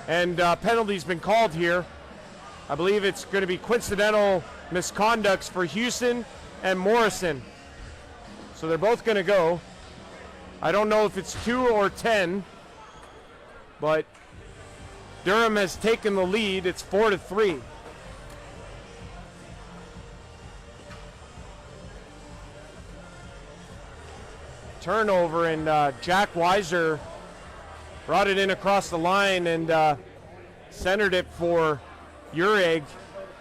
and penalty's been called here. I believe it's going to be coincidental misconducts for Houston and Morrison. So they're both going to go. I don't know if it's 2 or 10, but Durham has taken the lead. It's 4-3. Turnover, and Jack Weiser brought it in across the line and centered it for Uhrig,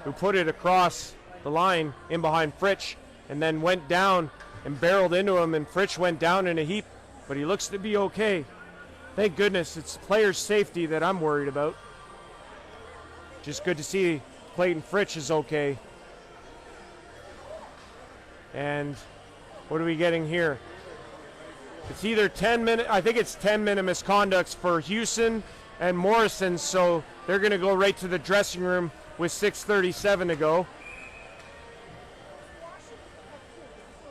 who put it across the line in behind Fritsch, and then went down and barreled into him, and Fritsch went down in a heap, but he looks to be okay. Thank goodness. It's players' safety that I'm worried about. Just good to see Clayton Fritsch is okay. And what are we getting here? It's either 10-minute, I think it's 10-minute misconducts for Houston and Morrison, so they're going to go right to the dressing room with 6:37 to go.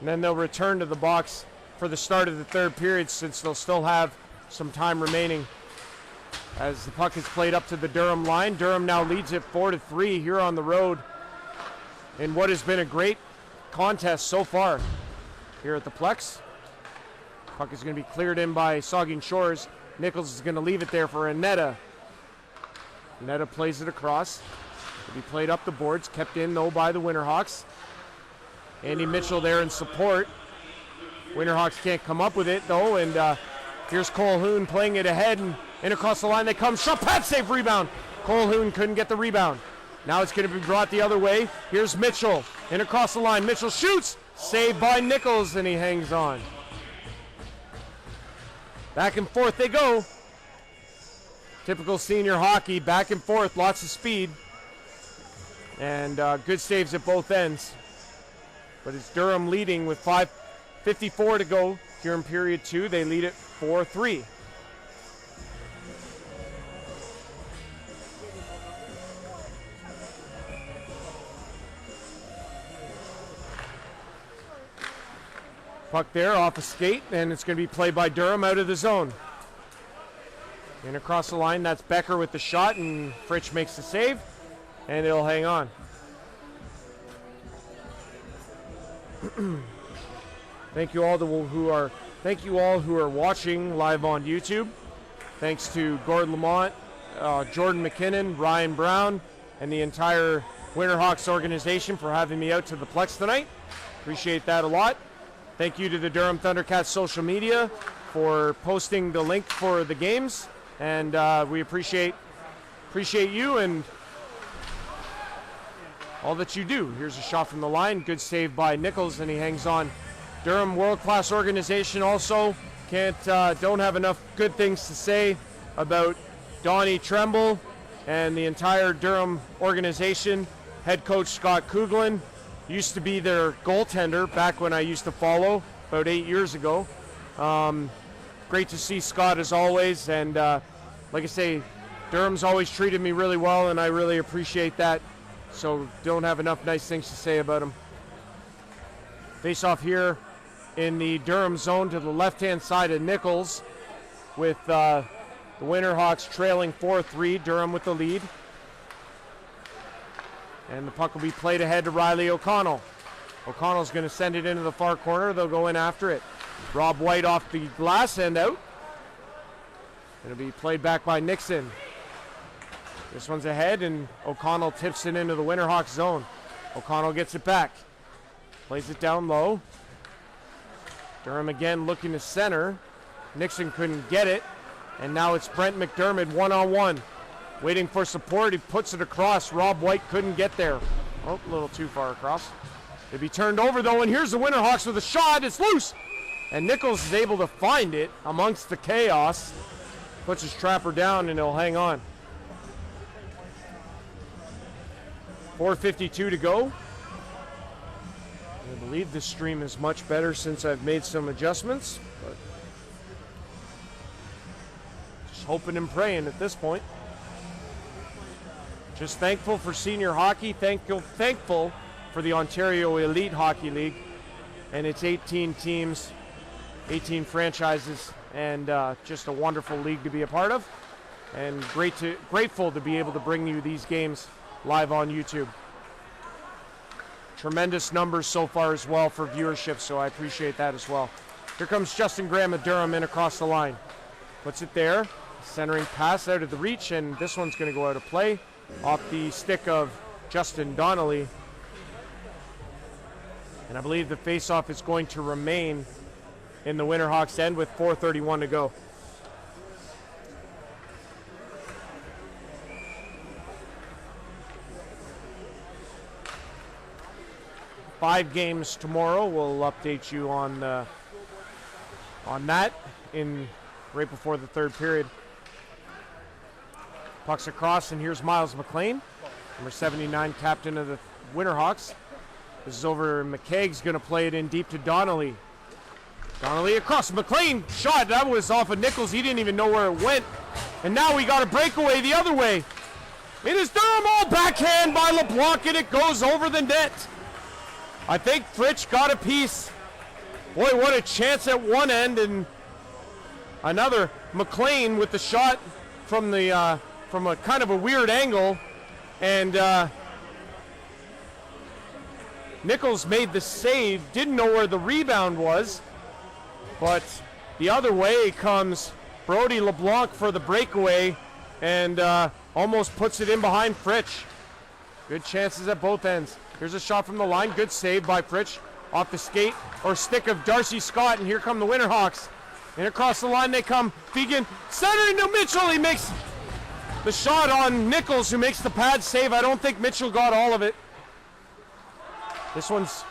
And then they'll return to the box for the start of the third period, since they'll still have some time remaining as the puck is played up to the Durham line. Durham now leads it 4-3 here on the road in what has been a great contest so far here at the Plex. Puck is going to be cleared in by Saugeen Shores. Nichols is going to leave it there for Annetta. Annetta plays it across. It'll be played up the boards, kept in though by the Winterhawks. Andy Mitchell there in support. Winterhawks can't come up with it though, and here's Cole Hoon playing it ahead, and in across the line they come. Shot, pad save, rebound. Cole Hoon couldn't get the rebound. Now it's going to be brought the other way. Here's Mitchell in across the line. Mitchell shoots, saved by Nichols, and he hangs on. Back and forth they go. Typical senior hockey, back and forth, lots of speed, and good saves at both ends. But it's Durham leading with 5:54 to go here in period 2. They lead it 4-3. Puck there off a skate, and it's going to be played by Durham out of the zone. And across the line, that's Becker with the shot, and Fritsch makes the save, and it'll hang on. Thank you all who are watching live on YouTube. Thanks to Gord Lamont, Jordan McKinnon, Ryan Brown, and the entire Winterhawks organization for having me out to the Plex tonight. Appreciate that a lot. Thank you to the Durham Thundercats social media for posting the link for the games, and we appreciate you and all that you do. Here's a shot from the line, good save by Nichols, and he hangs on. Durham, world-class organization. Also, don't have enough good things to say about Donnie Tremble and the entire Durham organization. Head coach Scott Kuglin used to be their goaltender back when I used to follow about 8 years ago. Great to see Scott as always, and like I say, Durham's always treated me really well, and I really appreciate that. So don't have enough nice things to say about him. Face off here in the Durham zone to the left-hand side of Nichols, with the Winterhawks trailing 4-3. Durham with the lead. And the puck will be played ahead to Riley O'Connell. O'Connell's going to send it into the far corner. They'll go in after it. Rob White off the glass and out. It'll be played back by Nixon. This one's ahead, and O'Connell tips it into the Winterhawks zone. O'Connell gets it back. Plays it down low. Durham again looking to center. Nixon couldn't get it. And now it's Brent McDermott one-on-one. Waiting for support. He puts it across. Rob White couldn't get there. Oh, a little too far across. It'll be turned over, though, and here's the Winterhawks with a shot. It's loose. And Nichols is able to find it amongst the chaos. Puts his trapper down, and he'll hang on. 4:52 to go. I believe this stream is much better since I've made some adjustments, but just hoping and praying at this point. Just thankful for senior hockey, thankful for the Ontario Elite Hockey League and its 18 teams, 18 franchises, and just a wonderful league to be a part of, and grateful to be able to bring you these games live on YouTube. Tremendous numbers so far as well for viewership, so I appreciate that as well. Here comes Justin Graham of Durham in across the line. Puts it there. Centering pass out of the reach, and this one's going to go out of play off the stick of Justin Donnelly. And I believe the faceoff is going to remain in the Winterhawks end with 4:31 to go. Five games tomorrow. We'll update you on that right before the third period. Pucks across, and here's Miles McLean, number 79, captain of the Winterhawks. This is over. McKaig's going to play it in deep to Donnelly. Donnelly across. McLean shot. That was off of Nichols. He didn't even know where it went. And now we got a breakaway the other way. It is Durham, all backhand by LeBlanc, and it goes over the net. I think Fritsch got a piece. Boy, what a chance at one end, and another McLean with the shot from a kind of a weird angle, and Nichols made the save. Didn't know where the rebound was, but the other way comes Brody LeBlanc for the breakaway, and almost puts it in behind Fritsch. Good chances at both ends. Here's a shot from the line. Good save by Fritsch off the stick of Darcy Scott, and here come the Winterhawks. And across the line they come. Fegan center into Mitchell. He makes the shot on Nichols, who makes the pad save. I don't think Mitchell got all of it. This one's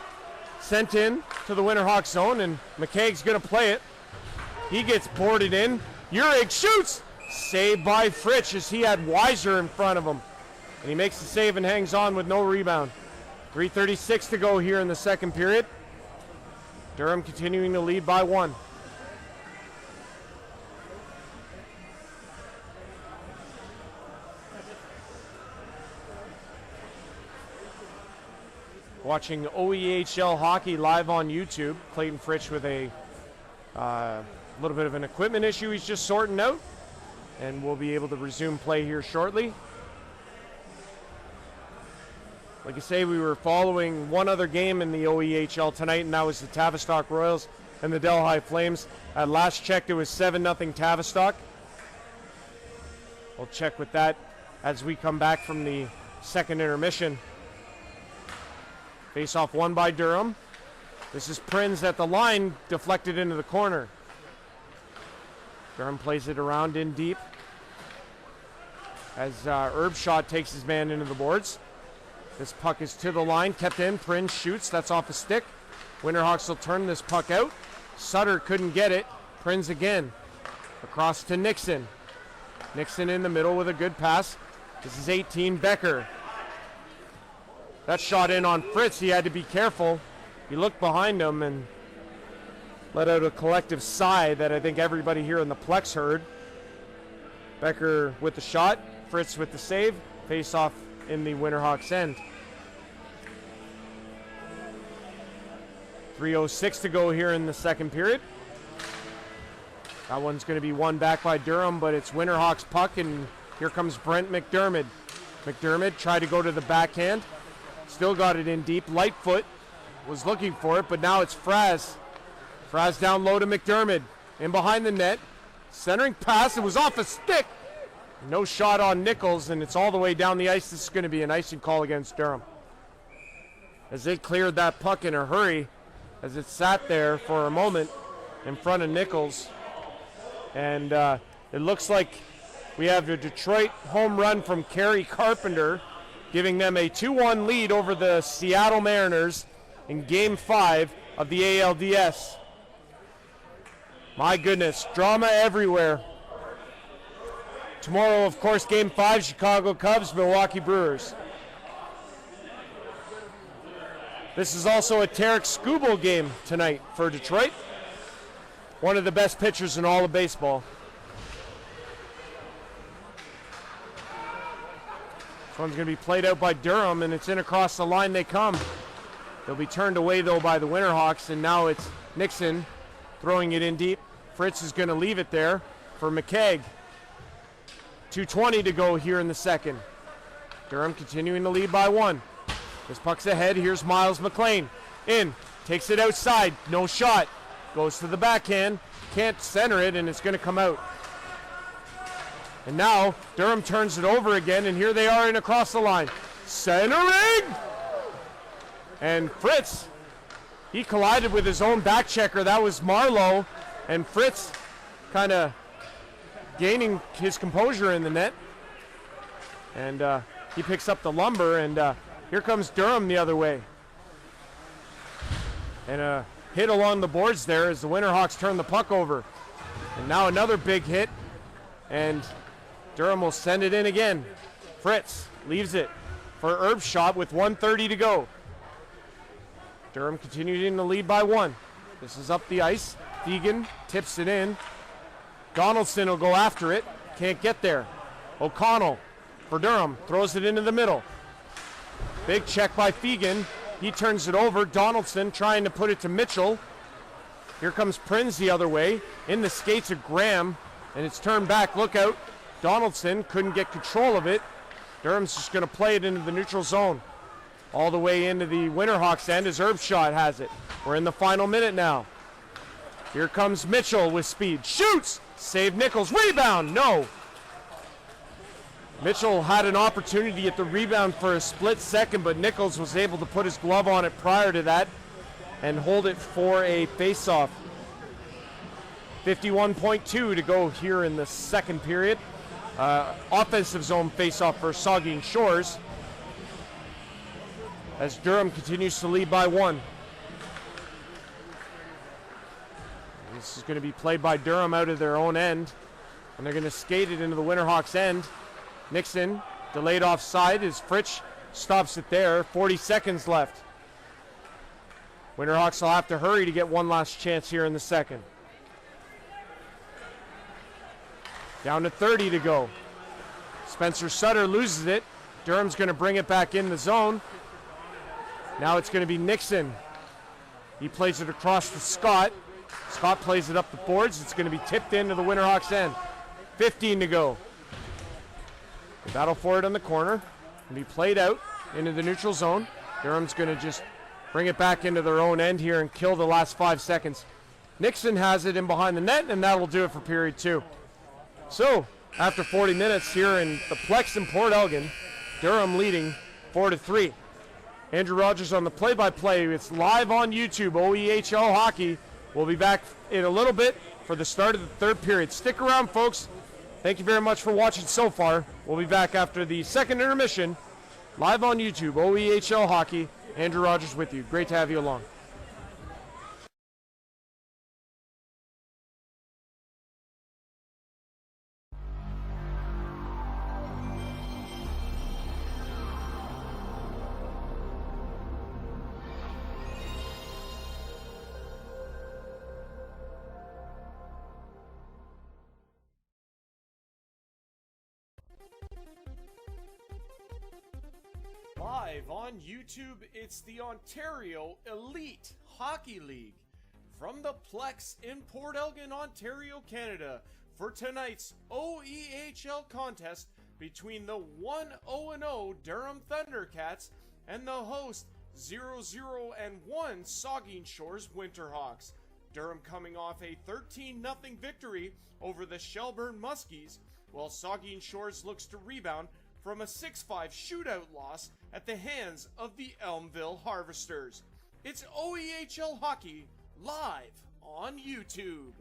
sent in to the Winterhawks zone, and McKaig's going to play it. He gets boarded in. Urig shoots. Saved by Fritsch as he had Weiser in front of him. And he makes the save and hangs on with no rebound. 3:36 to go here in the second period. Durham continuing to lead by one. Watching OEHL hockey live on YouTube. Clayton Fritsch with a little bit of an equipment issue he's just sorting out. And we'll be able to resume play here shortly. Like I say, we were following one other game in the OEHL tonight, and that was the Tavistock Royals and the Delhi Flames. At last checked, it was 7-0 Tavistock. We'll check with that as we come back from the second intermission. Face-off won by Durham. This is Prinz at the line, deflected into the corner. Durham plays it around in deep as Erbshot takes his man into the boards. This puck is to the line, kept in. Prinz shoots. That's off a stick. Winterhawks will turn this puck out. Sutter couldn't get it. Prinz again. Across to Nixon. Nixon in the middle with a good pass. This is 18, Becker. That shot in on Fritz. He had to be careful. He looked behind him and let out a collective sigh that I think everybody here in the Plex heard. Becker with the shot, Fritz with the save, face off in the Winterhawks end. 3:06 to go here in the second period. That one's going to be won back by Durham, but it's Winterhawks puck, and here comes Brent McDermott. McDermott tried to go to the backhand, still got it in deep. Lightfoot was looking for it, but now it's Fraz. Fraz down low to McDermott, in behind the net. Centering pass, it was off a stick. No shot on Nichols, and it's all the way down the ice. This is going to be an icing call against Durham. As they cleared that puck in a hurry, as it sat there for a moment in front of Nichols. And it looks like we have a Detroit home run from Kerry Carpenter, giving them a 2-1 lead over the Seattle Mariners in Game 5 of the ALDS. My goodness, drama everywhere. Tomorrow, of course, Game 5, Chicago Cubs, Milwaukee Brewers. This is also a Tarek Skubal game tonight for Detroit. One of the best pitchers in all of baseball. This one's going to be played out by Durham, and it's in across the line they come. They'll be turned away, though, by the Winterhawks, and now it's Nixon throwing it in deep. Fritz is going to leave it there for McKeag. 2:20 to go here in the second. Durham continuing to lead by 1. This puck's ahead. Here's Miles McLean. In. Takes it outside. No shot. Goes to the backhand. Can't center it, and it's going to come out. And now Durham turns it over again, and here they are in across the line. Centering! And Fritz, he collided with his own back checker. That was Marlowe. And Fritz kind of gaining his composure in the net. And he picks up the lumber, and here comes Durham the other way. And a hit along the boards there as the Winterhawks turn the puck over. And now another big hit, and Durham will send it in again. Fritz leaves it for Erbschot with 1:30 to go. Durham continuing to lead by 1. This is up the ice. Deegan tips it in. Donaldson will go after it. Can't get there. O'Connell for Durham. Throws it into the middle. Big check by Fegan. He turns it over. Donaldson trying to put it to Mitchell. Here comes Prinz the other way. In the skates of Graham. And it's turned back. Look out. Donaldson couldn't get control of it. Durham's just going to play it into the neutral zone. All the way into the Winterhawks end as Erbschot has it. We're in the final minute now. Here comes Mitchell with speed. Shoots! Save Nichols. Rebound! No! Mitchell had an opportunity at the rebound for a split second, but Nichols was able to put his glove on it prior to that and hold it for a face-off. 51.2 to go here in the second period. Offensive zone face-off for Saugeen Shores as Durham continues to lead by 1. This is going to be played by Durham out of their own end, and they're going to skate it into the Winterhawks end. Nixon delayed offside as Fritsch stops it there. 40 seconds left. Winterhawks will have to hurry to get one last chance here in the second. Down to 30 to go. Spencer Sutter loses it. Durham's going to bring it back in the zone. Now it's going to be Nixon. He plays it across to Scott. Scott plays it up the boards. It's going to be tipped into the Winterhawks end. 15 to go. The battle for it on the corner. Can be played out into the neutral zone. Durham's going to just bring it back into their own end here and kill the last 5 seconds. Nixon has it in behind the net, and that'll do it for period 2. So, after 40 minutes here in the Plex in Port Elgin, Durham leading 4-3. Andrew Rodgers on the play-by-play. It's live on YouTube, OEHL Hockey. We'll be back in a little bit for the start of the third period. Stick around, folks. Thank you very much for watching so far. We'll be back after the second intermission, live on YouTube, OEHL Hockey. Andrew Rodgers with you. Great to have you along. Live on YouTube, it's the Ontario Elite Hockey League from the Plex in Port Elgin, Ontario, Canada, for tonight's OEHL contest between the 1-0-0 Durham Thundercats and the host 0-0-1 Saugeen Shores Winterhawks. Durham coming off a 13-0 victory over the Shelburne Muskies, while Saugeen Shores looks to rebound from a 6-5 shootout loss at the hands of the Elmville Harvesters. It's OEHL Hockey live on YouTube.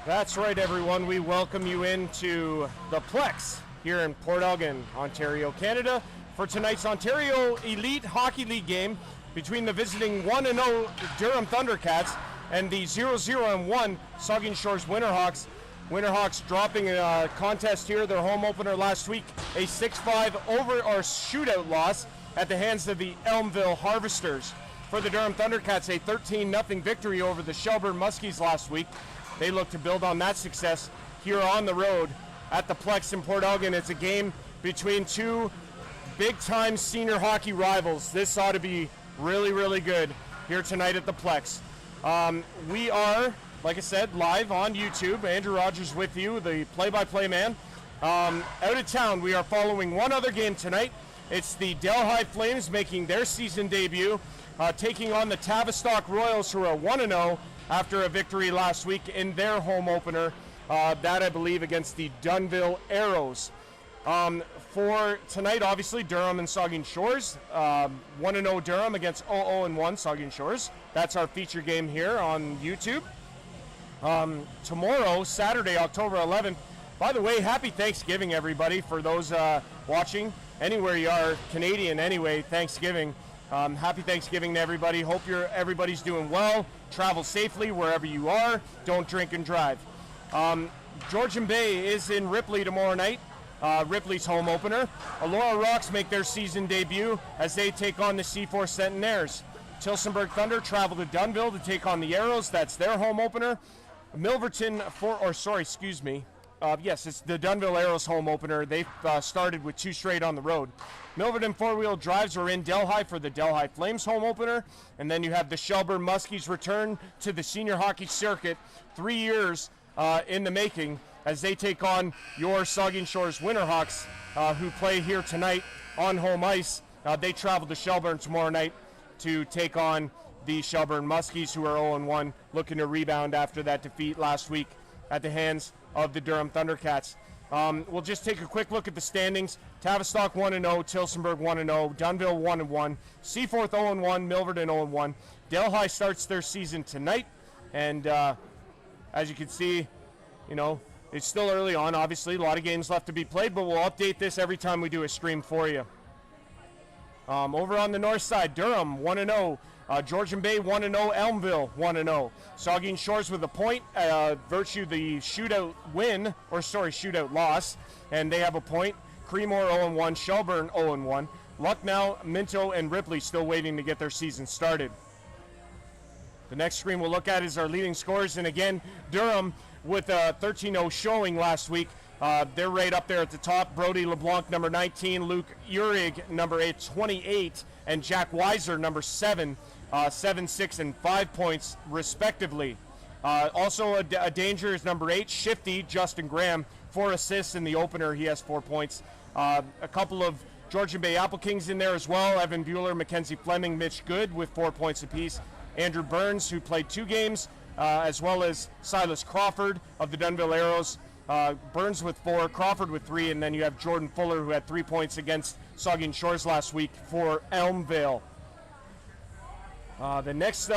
That's right, everyone. We welcome you into the Plex here in Port Elgin, Ontario, Canada, for tonight's Ontario Elite Hockey League game between the visiting 1-0 Durham Thundercats and the 0-0-1 Saugeen Shores Winterhawks. Winterhawks dropping a contest here, their home opener last week, a 6-5 shootout loss at the hands of the Elmville Harvesters. For the Durham Thundercats, a 13-0 victory over the Shelburne Muskies last week. They look to build on that success here on the road at the Plex in Port Elgin. It's a game between two big-time senior hockey rivals. This ought to be really, really good here tonight at the Plex. We are, like I said, live on YouTube. Andrew Rodgers with you, the play-by-play man. Out of town, we are following one other game tonight. It's the Delhi Flames making their season debut, taking on the Tavistock Royals, who are 1-0 after a victory last week in their home opener, that I believe against the Dunnville Arrows. For tonight, obviously, Durham and Saugeen Shores. 1-0 Durham against 0-1 Saugeen Shores. That's our feature game here on YouTube. Tomorrow, Saturday, October 11th. By the way, happy Thanksgiving, everybody, for those watching. Anywhere you are, Canadian anyway, Thanksgiving. Happy Thanksgiving to everybody. Hope everybody's doing well. Travel safely wherever you are. Don't drink and drive. Georgian Bay is in Ripley tomorrow night. Ripley's home opener. Allura Rocks make their season debut as they take on the C4 Centenaires. Tillsonburg Thunder travel to Dunnville to take on the Arrows. That's their home opener. Milverton, yes, it's the Dunnville Arrows home opener. They've started with two straight on the road. Milverton four-wheel drives are in Delhi for the Delhi Flames home opener. And then you have the Shelburne Muskies return to the senior hockey circuit, 3 years in the making, as they take on your Saugeen Shores Winterhawks, who play here tonight on home ice. They travel to Shelburne tomorrow night to take on the Shelburne Muskies, who are 0-1, looking to rebound after that defeat last week at the hands of the Durham Thundercats. We'll just take a quick look at the standings. Tavistock 1-0, Tillsonburg 1-0, Dunnville 1-1, Seaforth 0-1, Milverton 0-1. Delhi starts their season tonight, and as you can see, you know, it's still early on, obviously. A lot of games left to be played, but we'll update this every time we do a stream for you. Over on the north side, Durham 1-0. Georgian Bay 1-0, Elmville 1-0. Saugeen Shores with a point, Virtue the shootout loss, and they have a point. Creemore 0-1, Shelburne 0-1. Lucknow, Minto, and Ripley still waiting to get their season started. The next screen we'll look at is our leading scorers, and again, Durham with a 13-0 showing last week. They're right up there at the top. Brody LeBlanc, number 19, Luke Urig, number 28, and Jack Weiser, number 7, 7, 6, and 5 points, respectively. Also a danger is number 8, Shifty, Justin Graham, 4 assists in the opener. He has 4 points. A couple of Georgian Bay Apple Kings in there as well. Evan Bueller, Mackenzie Fleming, Mitch Good with 4 points apiece. Andrew Burns, who played 2 games, as well as Silas Crawford of the Dunnville Arrows. Burns with 4, Crawford with 3, and then you have Jordan Fuller, who had 3 points against Saugeen Shores last week for Elmville. The next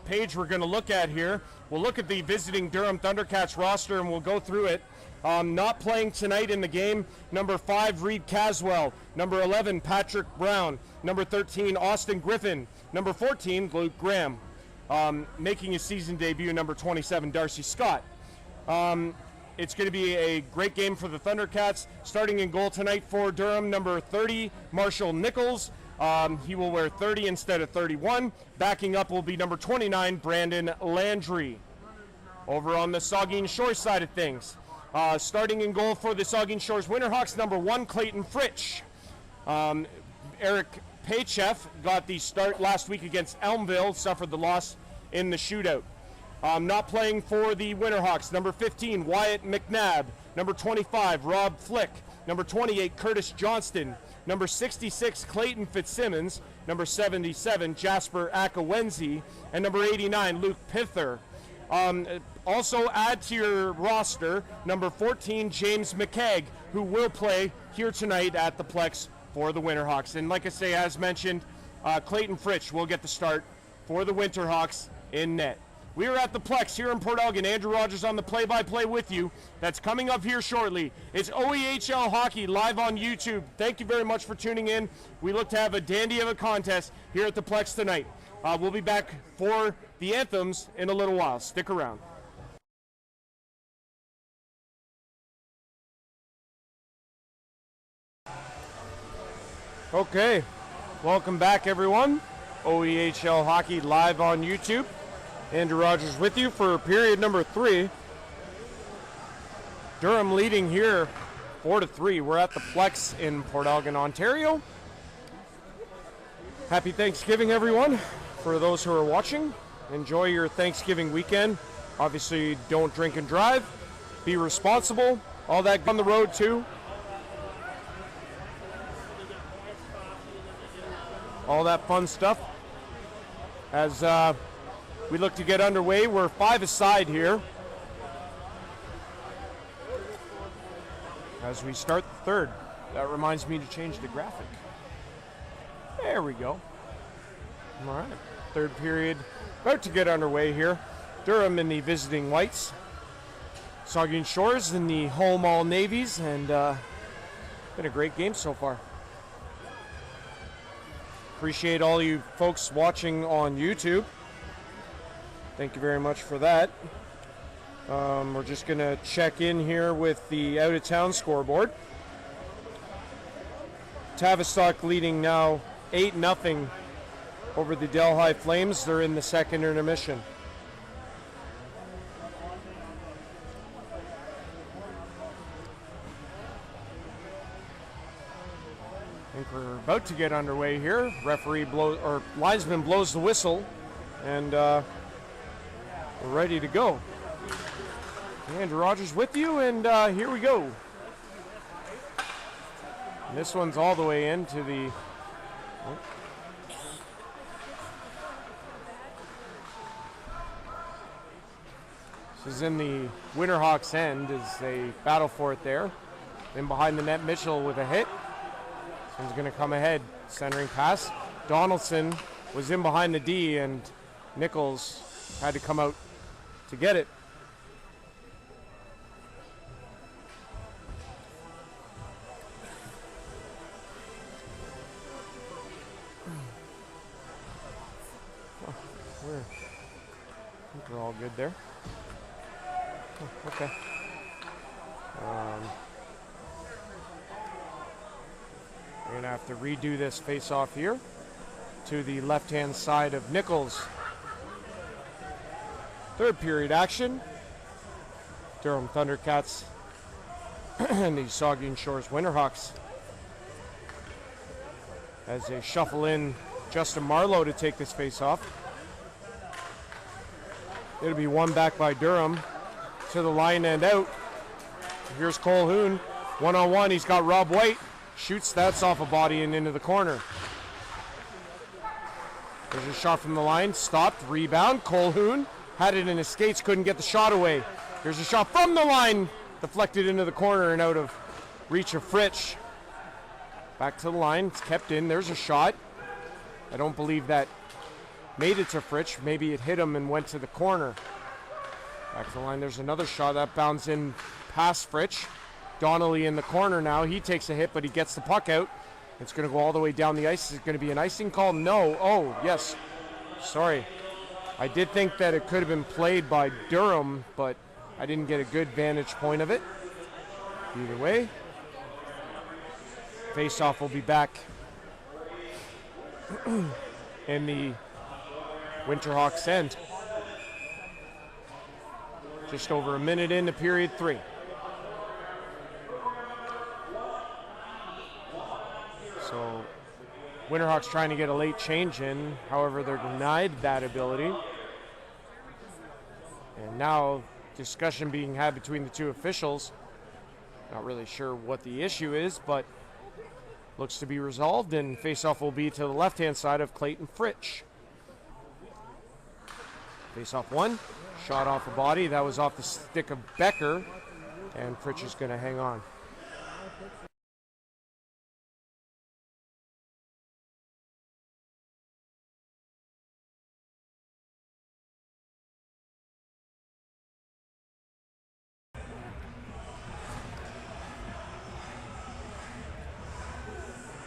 page we're going to look at here, we'll look at the visiting Durham Thundercats roster, and we'll go through it. Not playing tonight in the game, number 5, Reed Caswell. Number 11, Patrick Brown. Number 13, Austin Griffin. Number 14, Luke Graham. Making his season debut, number 27, Darcy Scott. It's going to be a great game for the Thundercats. Starting in goal tonight for Durham, number 30, Marshall Nichols. He will wear 30 instead of 31. Backing up will be number 29, Brandon Landry. Over on the Saugeen Shores side of things, starting in goal for the Saugeen Shores Winterhawks, number 1, Clayton Fritsch. Eric Paychef got the start last week against Elmville, suffered the loss in the shootout. Not playing for the Winterhawks, number 15, Wyatt McNabb. Number 25, Rob Flick. Number 28, Curtis Johnston. Number 66, Clayton Fitzsimmons. Number 77, Jasper Akawenzi. And number 89, Luke Pither. Also add to your roster, number 14, James McKegg, who will play here tonight at the Plex for the Winterhawks. And like I say, as mentioned, Clayton Fritsch will get the start for the Winterhawks in net. We are at the Plex here in Port Elgin. Andrew Rodgers on the play-by-play with you. That's coming up here shortly. It's OEHL Hockey live on YouTube. Thank you very much for tuning in. We look to have a dandy of a contest here at the Plex tonight. We'll be back for the anthems in a little while. Stick around. Okay, welcome back everyone. OEHL Hockey live on YouTube. Andrew Rodgers with you for period number 3. Durham leading here 4-3. We're at the Plex in Port Elgin, Ontario. Happy Thanksgiving everyone. For those who are watching, enjoy your Thanksgiving weekend. Obviously don't drink and drive. Be responsible. All that on the road too. All that fun stuff. As we look to get underway, we're 5 aside here. As we start the third. That reminds me to change the graphic. There we go. All right, third period about to get underway here. Durham in the visiting whites. Saugeen Shores in the home all navies, and been a great game so far. Appreciate all you folks watching on YouTube. Thank you very much for that. We're just going to check in here with the out-of-town scoreboard. Tavistock leading now 8-0 over the Delhi Flames. They're in the second intermission. I think we're about to get underway here. Linesman blows the whistle, and we're ready to go. Andrew Rodgers with you, and here we go. And this one's all the way into the... This is in the Winterhawks end as they battle for it there. In behind the net, Mitchell with a hit. This one's going to come ahead. Centering pass. Donaldson was in behind the D, and Nichols had to come out to get it. I think we're all good there. Okay. We're going to have to redo this face-off here to the left-hand side of Nichols. Third period action. Durham Thundercats and the Saugeen Shores Winterhawks. As they shuffle in Justin Marlowe to take this face-off. It'll be won back by Durham to the line and out. Here's Cole Hoon. One-on-one, he's got Rob White. Shoots, that's off a body and into the corner. There's a shot from the line, stopped, rebound. Cole Hoon had it in his skates, couldn't get the shot away. Here's a shot from the line, deflected into the corner and out of reach of Fritsch. Back to the line, it's kept in, there's a shot. I don't believe that made it to Fritsch. Maybe it hit him and went to the corner. Back to the line, there's another shot that bounced in past Fritsch. Donnelly in the corner now. He takes a hit, but he gets the puck out. It's going to go all the way down the ice. Is it going to be an icing call? No. Oh, yes. Sorry. I did think that it could have been played by Durham, but I didn't get a good vantage point of it. Either way, face-off will be back in the Winterhawks end. Just over a minute into period 3. So Winterhawks trying to get a late change in. However, they're denied that ability. And now discussion being had between the two officials. Not really sure what the issue is, but looks to be resolved, and faceoff will be to the left-hand side of Clayton Fritsch. Faceoff 1, shot off the body. That was off the stick of Becker, and Fritsch is going to hang on.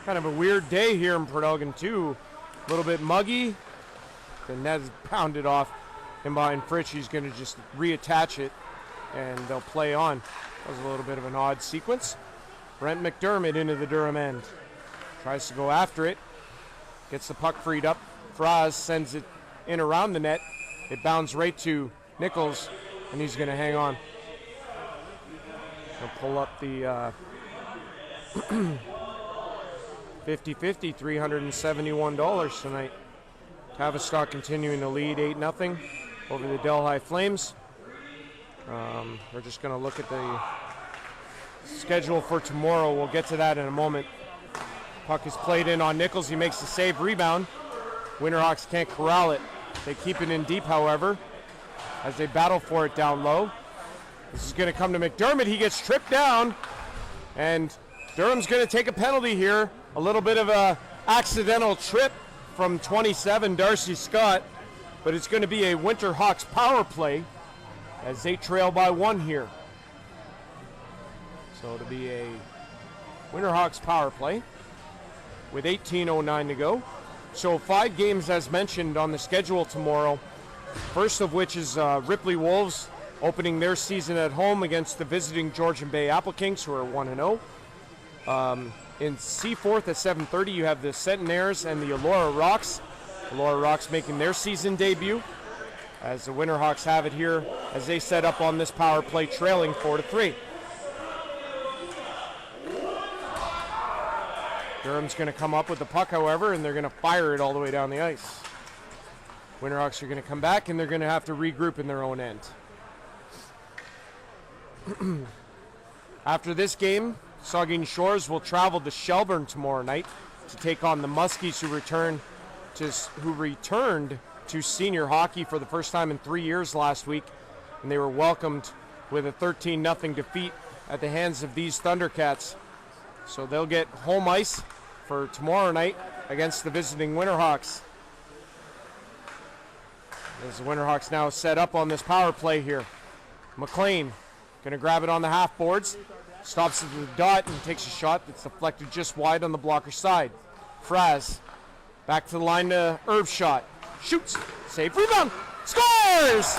Kind of a weird day here in Port Elgin too. A little bit muggy. The net is pounded off. And behind Fritsch, he's going to just reattach it and they'll play on. That was a little bit of an odd sequence. Brent McDermott into the Durham end. Tries to go after it. Gets the puck freed up. Fraz sends it in around the net. It bounds right to Nichols, and he's going to hang on. He'll pull up the 50-50, $371 tonight. Tavistock continuing to lead 8-0 over the Delhi Flames. We're just going to look at the schedule for tomorrow. We'll get to that in a moment. Puck is played in on Nichols. He makes the save, rebound. Winterhawks can't corral it. They keep it in deep, however, as they battle for it down low. This is going to come to McDermott. He gets tripped down, and Durham's going to take a penalty here. A little bit of a accidental trip from 27, Darcy Scott, but it's going to be a Winterhawks power play as they trail by 1 here. So it'll be a Winterhawks power play with 18:09 to go. So 5 games as mentioned on the schedule tomorrow. First of which is Ripley Wolves opening their season at home against the visiting Georgian Bay Apple Kings, who are 1-0. In Seaforth at 7:30, you have the Centenaires and the Elora Rocks. Elora Rocks making their season debut, as the Winterhawks have it here as they set up on this power play, trailing 4-3. Durham's going to come up with the puck, however, and they're going to fire it all the way down the ice. Winterhawks are going to come back, and they're going to have to regroup in their own end. After this game, Saugeen Shores will travel to Shelburne tomorrow night to take on the Muskies, who returned to senior hockey for the first time in 3 years last week, and they were welcomed with a 13-0 defeat at the hands of these Thundercats. So they'll get home ice for tomorrow night against the visiting Winterhawks. As the Winterhawks now set up on this power play here. McLean going to grab it on the half boards. Stops at the dot and takes a shot that's deflected just wide on the blocker side. Fraz back to the line to Herb shot. Shoots. Save. Rebound. Scores!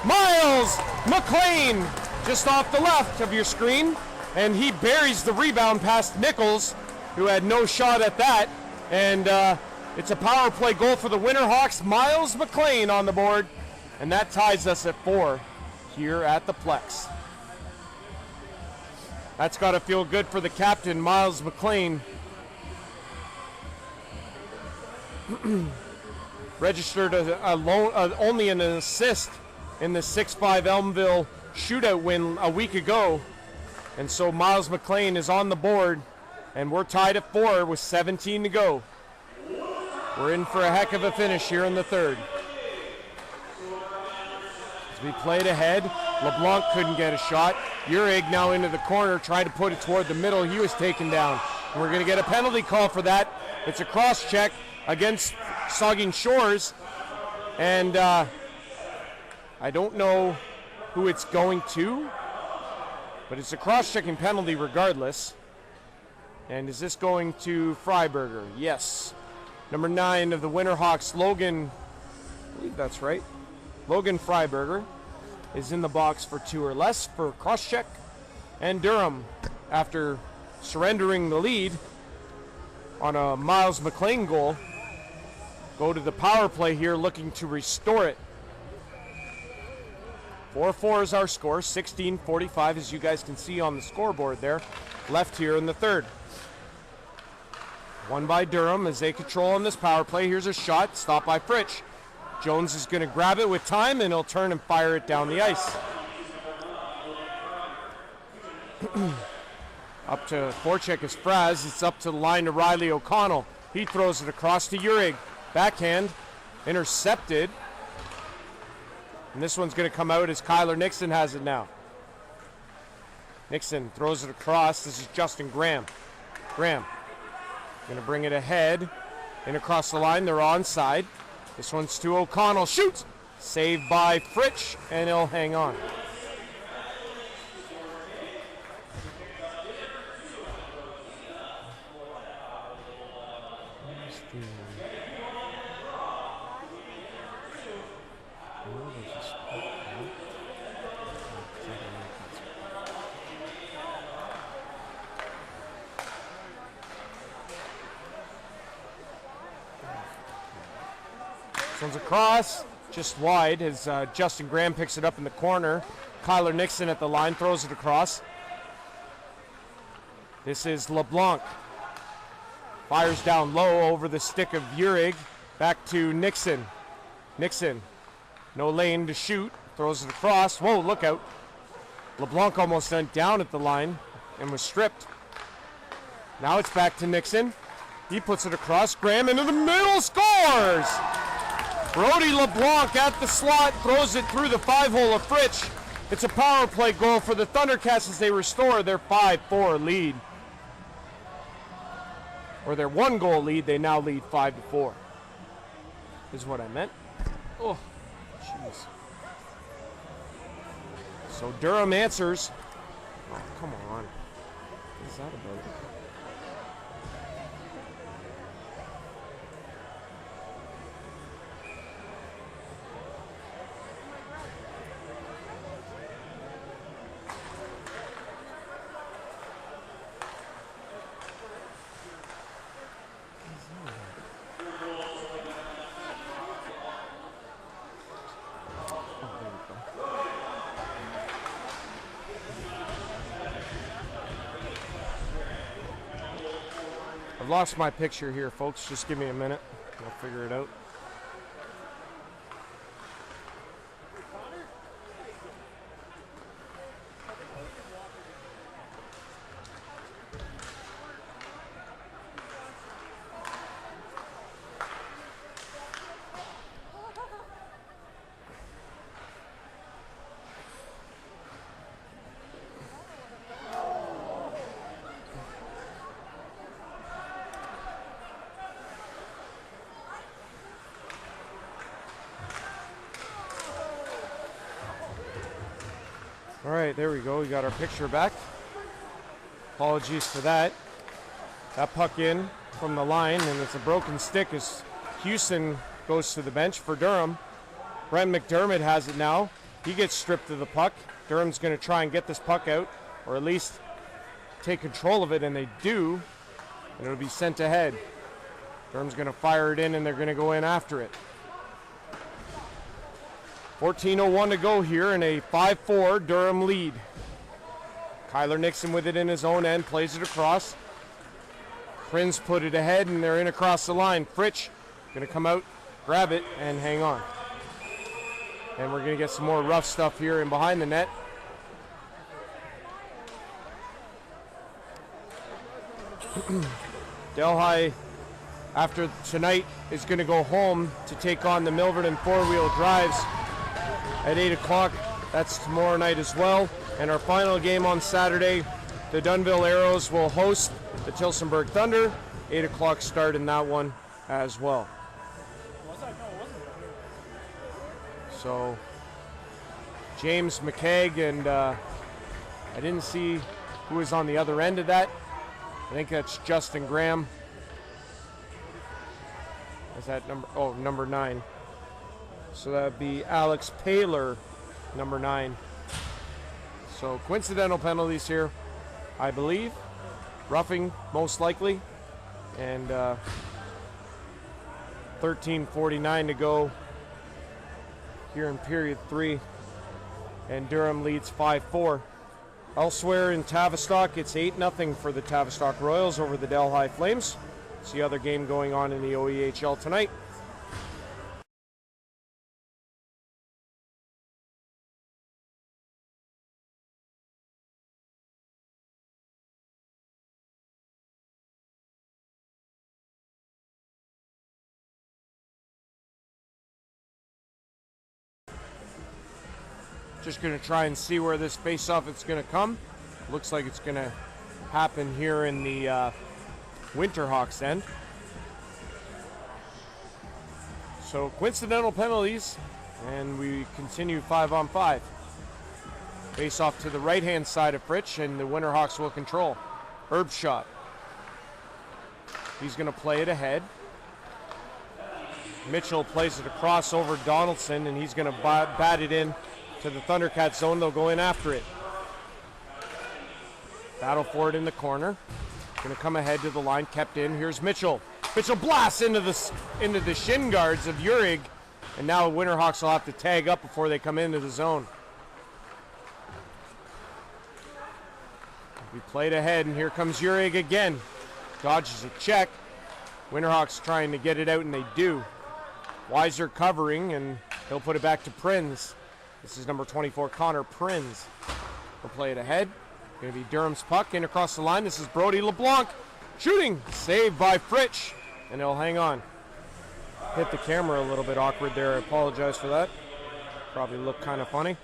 Miles McLean just off the left of your screen. And he buries the rebound past Nichols, who had no shot at that. And it's a power play goal for the Winterhawks. Miles McLean on the board. And that ties us at 4 here at the Plex. That's got to feel good for the captain, Miles McLean. Registered only an assist in the 6-5 Elmville shootout win a week ago. And so Miles McLean is on the board, and we're tied at 4 with 17 to go. We're in for a heck of a finish here in the third. As we played ahead, LeBlanc couldn't get a shot. Urig now into the corner, trying to put it toward the middle. He was taken down. And we're going to get a penalty call for that. It's a cross check against Saugeen Shores. And I don't know who it's going to, but it's a cross-checking penalty regardless. And is this going to Freiberger? Yes. Number 9 of the Winterhawks, Logan, I believe that's right. Logan Freiberger is in the box for 2 or less for cross-check. And Durham, after surrendering the lead on a Miles McLean goal, go to the power play here looking to restore it. 4-4 is our score, 16-45 as you guys can see on the scoreboard there. Left here in the third. One by Durham as they control on this power play. Here's a shot, stopped by Fritsch. Jones is going to grab it with time, and he'll turn and fire it down the ice. Up to forecheck is Fraz. It's up to the line to Riley O'Connell. He throws it across to Urig. Backhand, intercepted. And this one's going to come out as Kyler Nixon has it now. Nixon throws it across. This is Justin Graham. Graham going to bring it ahead and across the line. They're onside. This one's to O'Connell. Shoots! Saved by Fritsch, and he'll hang on. This one's across, just wide as Justin Graham picks it up in the corner. Kyler Nixon at the line throws it across. This is LeBlanc. Fires down low over the stick of Urig. Back to Nixon. Nixon, no lane to shoot. Throws it across. Whoa, look out. LeBlanc almost went down at the line and was stripped. Now it's back to Nixon. He puts it across. Graham into the middle, scores! Brody LeBlanc at the slot, throws it through the 5-hole of Fritsch. It's a power play goal for the Thundercats as they restore their 5-4 lead. Or their 1-goal lead, they now lead 5-4. Is what I meant. Oh, jeez. So Durham answers. Oh, come on. What is that about? I've lost my picture here, folks. Just give me a minute. I'll figure it out. All right, there we go. We got our picture back. Apologies for that. That puck in from the line, and it's a broken stick as Houston goes to the bench for Durham. Brent McDermott has it now. He gets stripped of the puck. Durham's going to try and get this puck out, or at least take control of it, and they do. And it'll be sent ahead. Durham's going to fire it in, and they're going to go in after it. 14:01 to go here in a 5-4 Durham lead. Kyler Nixon with it in his own end, plays it across. Prinz put it ahead, and they're in across the line. Fritsch going to come out, grab it, and hang on. And we're going to get some more rough stuff here in behind the net. Delhi, after tonight, is going to go home to take on the Milverton four-wheel drives at 8 o'clock. That's tomorrow night as well. And our final game on Saturday, the Dunnville Arrows will host the Tillsonburg Thunder. 8 o'clock start in that one as well. So James McKeag and I didn't see who was on the other end of that. I think that's Justin Graham. Is that number? Oh, number 9. So that'd be Alex Paler, number 9. So coincidental penalties here, I believe. Roughing, most likely. And 13:49 to go here in period 3. and Durham leads 5-4. Elsewhere in Tavistock, it's 8-0 for the Tavistock Royals over the Delhi Flames. It's the other game going on in the OEHL tonight. Just going to try and see where this face-off is going to come. Looks like it's going to happen here in the Winterhawks end. So coincidental penalties, and we continue 5-on-5. Face-off to the right-hand side of Fritsch, and the Winterhawks will control. Herb shot. He's going to play it ahead. Mitchell plays it across over Donaldson, and he's going to bat it in to the Thundercats zone. They'll go in after it. Battle for it in the corner. Going to come ahead to the line, kept in. Here's Mitchell. Mitchell blasts into the shin guards of Urig, and now Winterhawks will have to tag up before they come into the zone. We played ahead, and here comes Urig again. Dodges a check. Winterhawks trying to get it out, and they do. Weiser covering, and he'll put it back to Prinz. This is number 24, Connor Prinz. We'll play it ahead. Going to be Durham's puck in across the line. This is Brody LeBlanc shooting. Saved by Fritsch, and he'll hang on. Hit the camera a little bit awkward there. I apologize for that. Probably looked kind of funny.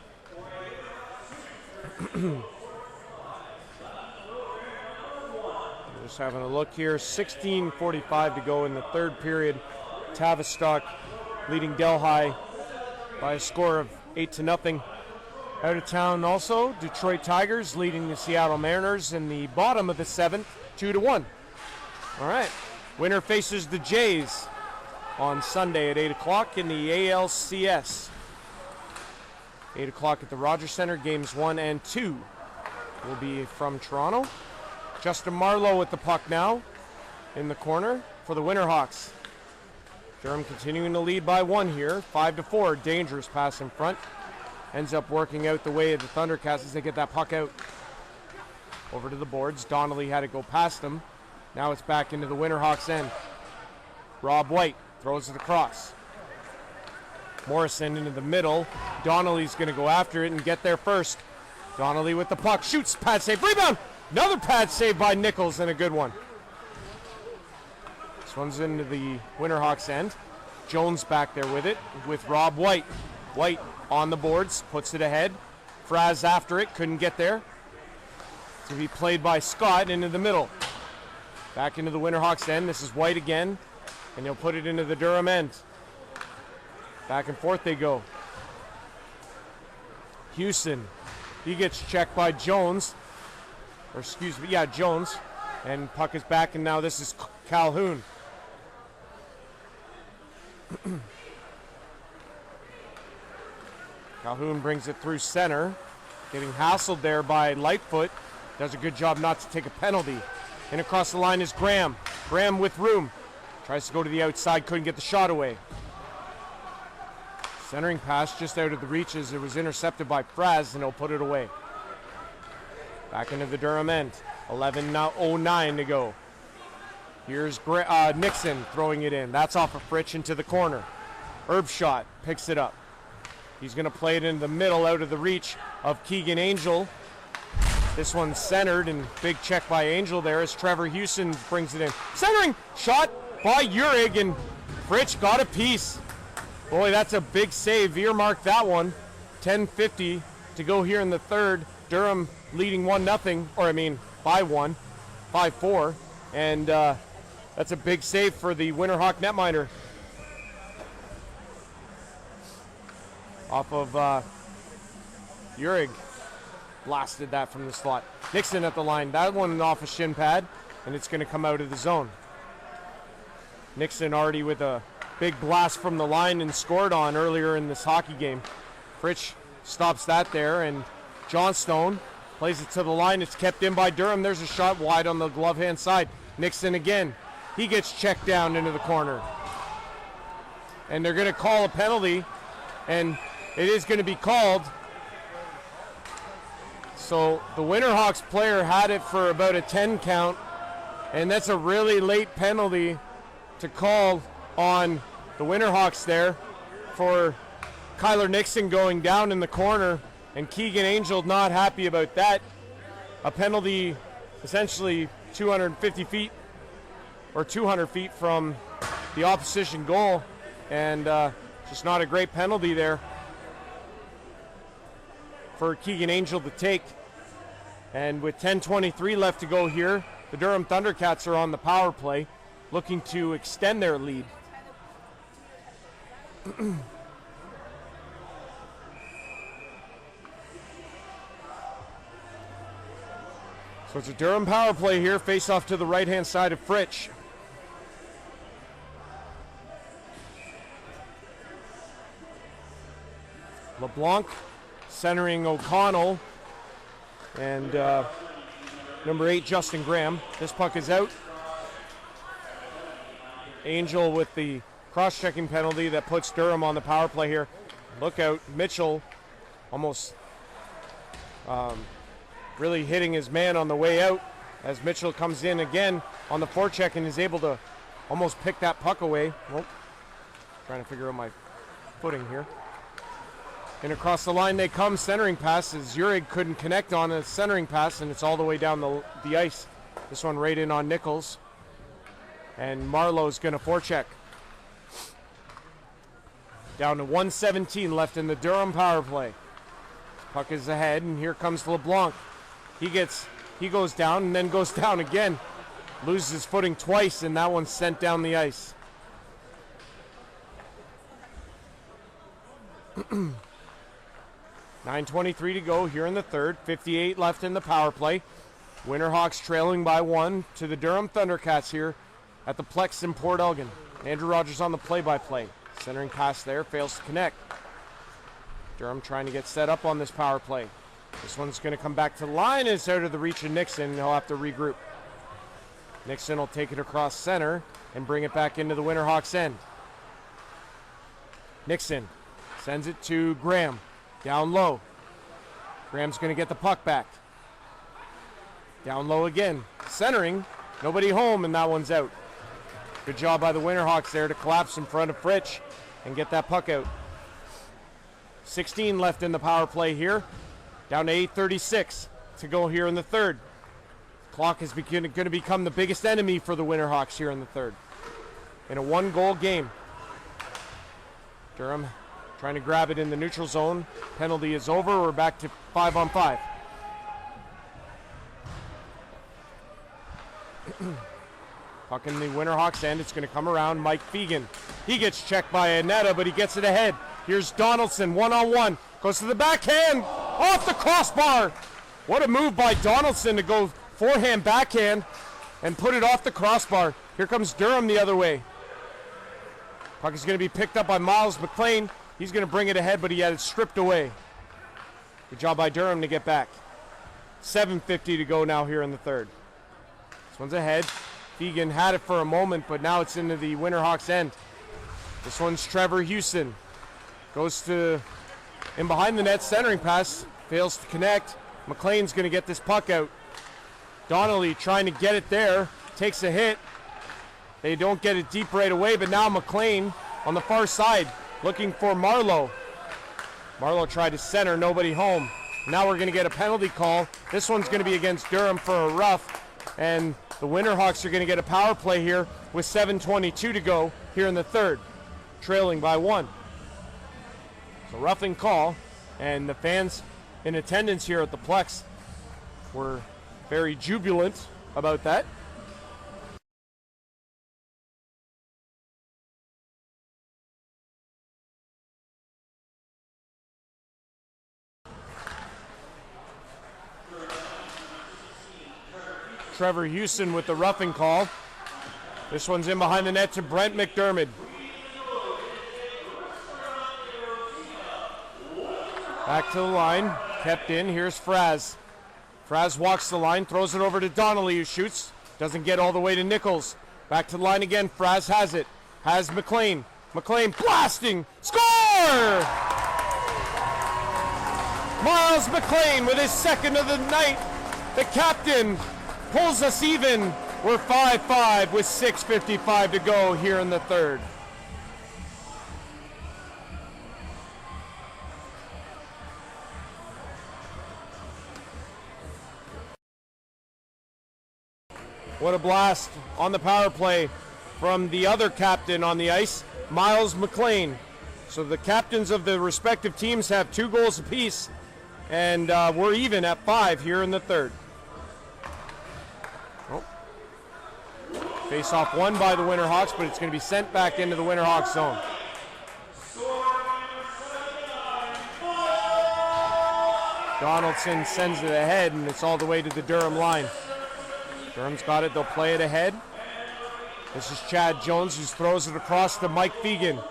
Just having a look here. 16:45 to go in the third period. Tavistock leading Delhi by a score of 8-0. Out of town also, Detroit Tigers leading the Seattle Mariners in the bottom of the seventh, 2-1. All right, winner faces the Jays on Sunday at 8 o'clock in the ALCS. 8 o'clock at the Rodgers Center. Games 1 and 2 will be from Toronto. Justin Marlowe with the puck now in the corner for the Winterhawks. Durham continuing to lead by 1 here, 5-4. Dangerous pass in front. Ends up working out the way of the Thundercats as they get that puck out. Over to the boards. Donnelly had to go past them. Now it's back into the Winterhawks end. Rob White throws it across. Morrison into the middle. Donnelly's going to go after it and get there first. Donnelly with the puck. Shoots. Pad save. Rebound. Another pad save by Nichols, and a good one. This one's into the Winterhawks end. Jones back there with it with Rob White. White on the boards, puts it ahead. Fraz after it, couldn't get there. To be played by Scott into the middle. Back into the Winterhawks end. This is White again, and he'll put it into the Durham end. Back and forth they go. Houston, he gets checked by Jones. Or excuse me, yeah, Jones. And puck is back, and now this is Calhoun. Calhoun brings it through center. Getting hassled there by Lightfoot. Does a good job not to take a penalty. And across the line is Graham. Graham with room. Tries to go to the outside, couldn't get the shot away. Centering pass just out of the reaches. It was intercepted by Fraz, and he'll put it away. Back into the Durham end. 11:09 to go. Here's Nixon throwing it in. That's off of Fritsch into the corner. Herb shot picks it up. He's going to play it in the middle out of the reach of Keegan Angel. This one's centered, and big check by Angel there as Trevor Houston brings it in. Centering shot by Urig, and Fritsch got a piece. Boy, that's a big save. Earmark that one. 10:50 to go here in the third. Durham leading 1-0, or I mean by 1, 5-4, and that's a big save for the Winterhawk netminder. Off of Urig, blasted that from the slot. Nixon at the line, that one off a shin pad, and it's going to come out of the zone. Nixon already with a big blast from the line and scored on earlier in this hockey game. Fritsch stops that there, and Johnstone plays it to the line. It's kept in by Durham. There's a shot wide on the glove hand side. Nixon again. He gets checked down into the corner. And they're going to call a penalty, and it is going to be called. So the Winterhawks player had it for about a 10 count, and that's a really late penalty to call on the Winterhawks there for Kyler Nixon going down in the corner, and Keegan Angel not happy about that. A penalty essentially 250 feet or 200 feet from the opposition goal, and just not a great penalty there for Keegan Angel to take. And with 10:23 left to go here, the Durham Thundercats are on the power play, looking to extend their lead. So it's a Durham power play here, face off to the right-hand side of Fritsch. LeBlanc centering O'Connell and number 8 Justin Graham. This puck is out. Angel with the cross-checking penalty that puts Durham on the power play here. Look out, Mitchell almost really hitting his man on the way out as Mitchell comes in again on the forecheck and is able to almost pick that puck away. Well, trying to figure out my footing here. And across the line they come, centering pass as Urig couldn't connect on a centering pass, and it's all the way down the ice. This one right in on Nichols. And Marlowe's going to forecheck. Down to 1:17 left in the Durham power play. Puck is ahead, and here comes LeBlanc. He goes down and then goes down again. Loses his footing twice, and that one's sent down the ice. 9:23 to go here in the third. 58 left in the power play. Winterhawks trailing by 1 to the Durham Thundercats here at the Plex in Port Elgin. Andrew Rodgers on the play-by-play. Centering pass there, fails to connect. Durham trying to get set up on this power play. This one's going to come back to the line, and it's out of the reach of Nixon. He'll have to regroup. Nixon will take it across center and bring it back into the Winterhawks end. Nixon sends it to Graham. Down low. Graham's going to get the puck back. Down low again. Centering. Nobody home, and that one's out. Good job by the Winterhawks there to collapse in front of Fritsch and get that puck out. 16 left in the power play here. Down to 8:36 to go here in the third. Clock is going to become the biggest enemy for the Winterhawks here in the third. In a one-goal game. Durham trying to grab it in the neutral zone. Penalty is over. We're back to 5-on-5. Puck in the Winterhawks end. It's going to come around. Mike Fegan. He gets checked by Anetta, but he gets it ahead. Here's Donaldson, one-on-one. Goes to the backhand. Off the crossbar. What a move by Donaldson to go forehand, backhand, and put it off the crossbar. Here comes Durham the other way. Puck is going to be picked up by Miles McLean. He's going to bring it ahead, but he had it stripped away. Good job by Durham to get back. 7:50 to go now here in the third. This one's ahead. Fegan had it for a moment, but now it's into the Winterhawks end. This one's Trevor Houston. Goes to in behind the net, centering pass. Fails to connect. McLean's going to get this puck out. Donnelly trying to get it there. Takes a hit. They don't get it deep right away, but now McLean on the far side looking for Marlowe. Marlowe tried to center, nobody home. Now we're going to get a penalty call. This one's going to be against Durham for a rough, and the Winterhawks are going to get a power play here with 7:22 to go here in the third, trailing by 1. So roughing call, and the fans in attendance here at the Plex were very jubilant about that. Trevor Houston with the roughing call. This one's in behind the net to Brent McDermott. Back to the line, kept in. Here's Fraz. Fraz walks the line, throws it over to Donnelly, who shoots. Doesn't get all the way to Nichols. Back to the line again. Fraz has it. Has McLean. McLean blasting. Score! Miles McLean with his second of the night. The captain pulls us even. We're 5-5 with 6:55 to go here in the third. What a blast on the power play from the other captain on the ice, Miles McLean. So the captains of the respective teams have 2 goals apiece, and we're even at 5 here in the third. Oh. Face-off won by the Winterhawks, but it's going to be sent back into the Winterhawks zone. Donaldson sends it ahead, and it's all the way to the Durham line. Durham's got it, they'll play it ahead. This is Chad Jones, who throws it across to Mike Fegan.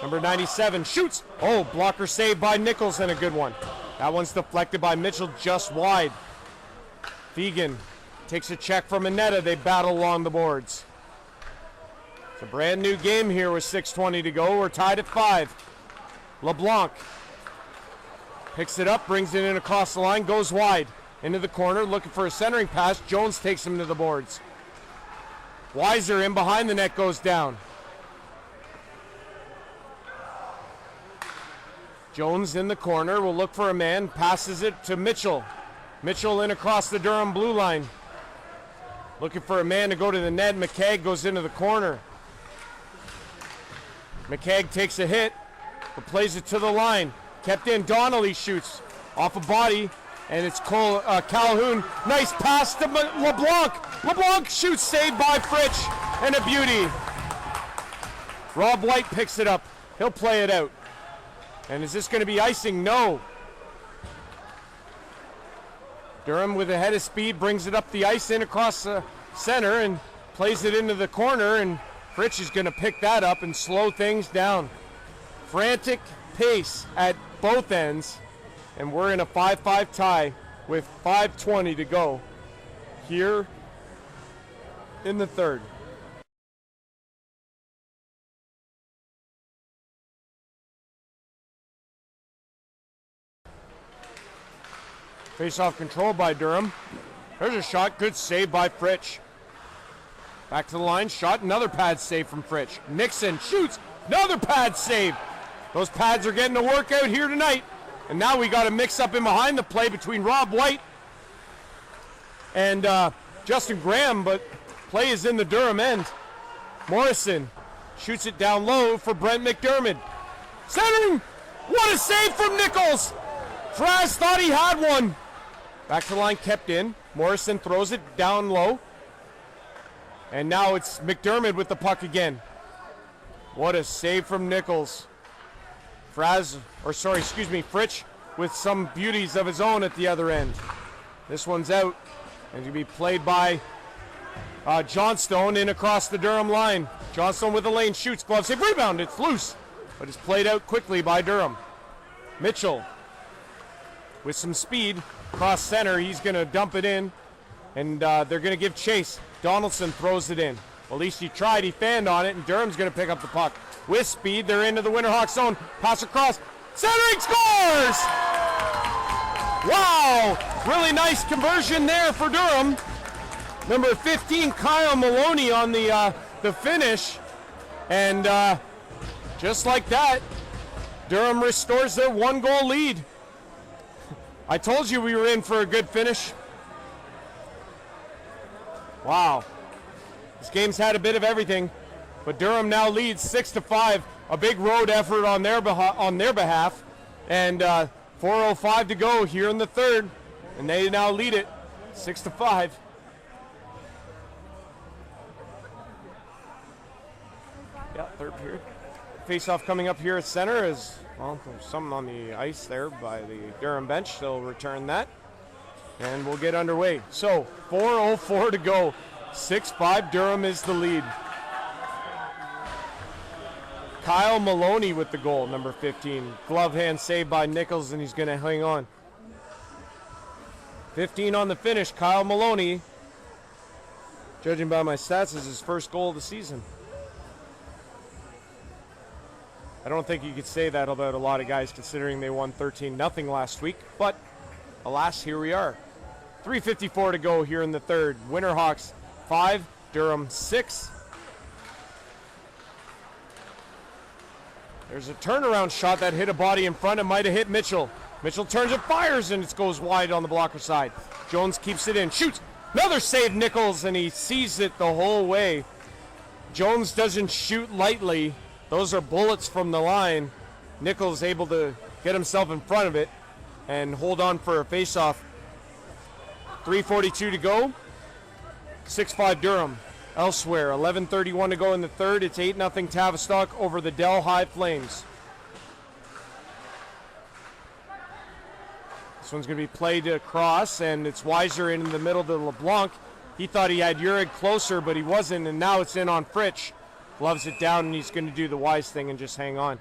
Number 97 shoots. Oh, blocker save by Nichols, and a good one. That one's deflected by Mitchell just wide. Fegan takes a check from Annetta. They battle along the boards. It's a brand new game here with 6:20 to go. We're tied at 5. LeBlanc picks it up, brings it in across the line, goes wide. Into the corner, looking for a centering pass. Jones takes him to the boards. Weiser in behind the net, goes down. Jones in the corner will look for a man, passes it to Mitchell. Mitchell in across the Durham blue line. Looking for a man to go to the net. McCagg goes into the corner. McCagg takes a hit, but plays it to the line. Kept in, Donnelly shoots off a body. And it's Calhoun. Nice pass to LeBlanc. LeBlanc shoots, saved by Fritsch. And a beauty. Rob White picks it up. He'll play it out. And is this going to be icing? No. Durham with a head of speed brings it up the ice in across the center and plays it into the corner. And Fritsch is going to pick that up and slow things down. Frantic pace at both ends. And we're in a 5-5 tie with 5:20 to go here in the third. Face-off control by Durham. There's a shot, good save by Fritsch. Back to the line, shot, another pad save from Fritsch. Nixon shoots, another pad save. Those pads are getting to work out here tonight. And now we got a mix-up in behind the play between Rob White and Justin Graham, but play is in the Durham end. Morrison shoots it down low for Brent McDermott. Centering! What a save from Nichols! Fraz thought he had one. Back to the line, kept in. Morrison throws it down low. And now it's McDermott with the puck again. What a save from Nichols. Fritsch with some beauties of his own at the other end. This one's out, and to be played by Johnstone in across the Durham line. Johnstone with the lane, shoots, glove save, rebound, it's loose, but it's played out quickly by Durham. Mitchell with some speed, cross center, he's gonna dump it in, and they're gonna give chase. Donaldson throws it in. Well, at least he tried, he fanned on it, and Durham's gonna pick up the puck. With speed, they're into the Winterhawks zone. Pass across. Centering scores! Wow! Really nice conversion there for Durham. Number 15, Kyle Maloney on the finish. And just like that, Durham restores their 1-goal lead. I told you we were in for a good finish. Wow. This game's had a bit of everything. But Durham now leads 6-5, a big road effort on their behalf, and 4:05 to go here in the third, and they now lead it 6-5. Yeah, third period. Face-off coming up here at center is, well, there's something on the ice there by the Durham bench. They'll return that, and we'll get underway. So 4:04 to go, 6-5. Durham is the lead. Kyle Maloney with the goal, number 15. Glove hand saved by Nichols, and he's going to hang on. 15 on the finish, Kyle Maloney. Judging by my stats, is his first goal of the season. I don't think you could say that about a lot of guys considering they won 13-0 last week, but alas, here we are. 3:54 to go here in the third. Winterhawks 5, Durham 6. There's a turnaround shot that hit a body in front. It might have hit Mitchell. Mitchell turns and fires, and it goes wide on the blocker side. Jones keeps it in, shoots. Another save, Nichols, and he sees it the whole way. Jones doesn't shoot lightly. Those are bullets from the line. Nichols able to get himself in front of it and hold on for a face-off. 3:42 to go. 6-5 Durham. Elsewhere, 11:31 to go in the third. It's 8-0 Tavistock over the Delhi Flames. This one's going to be played across, and it's Weiser in the middle to LeBlanc. He thought he had Uhrig closer, but he wasn't, and now it's in on Fritsch. Gloves it down, and he's going to do the wise thing and just hang on.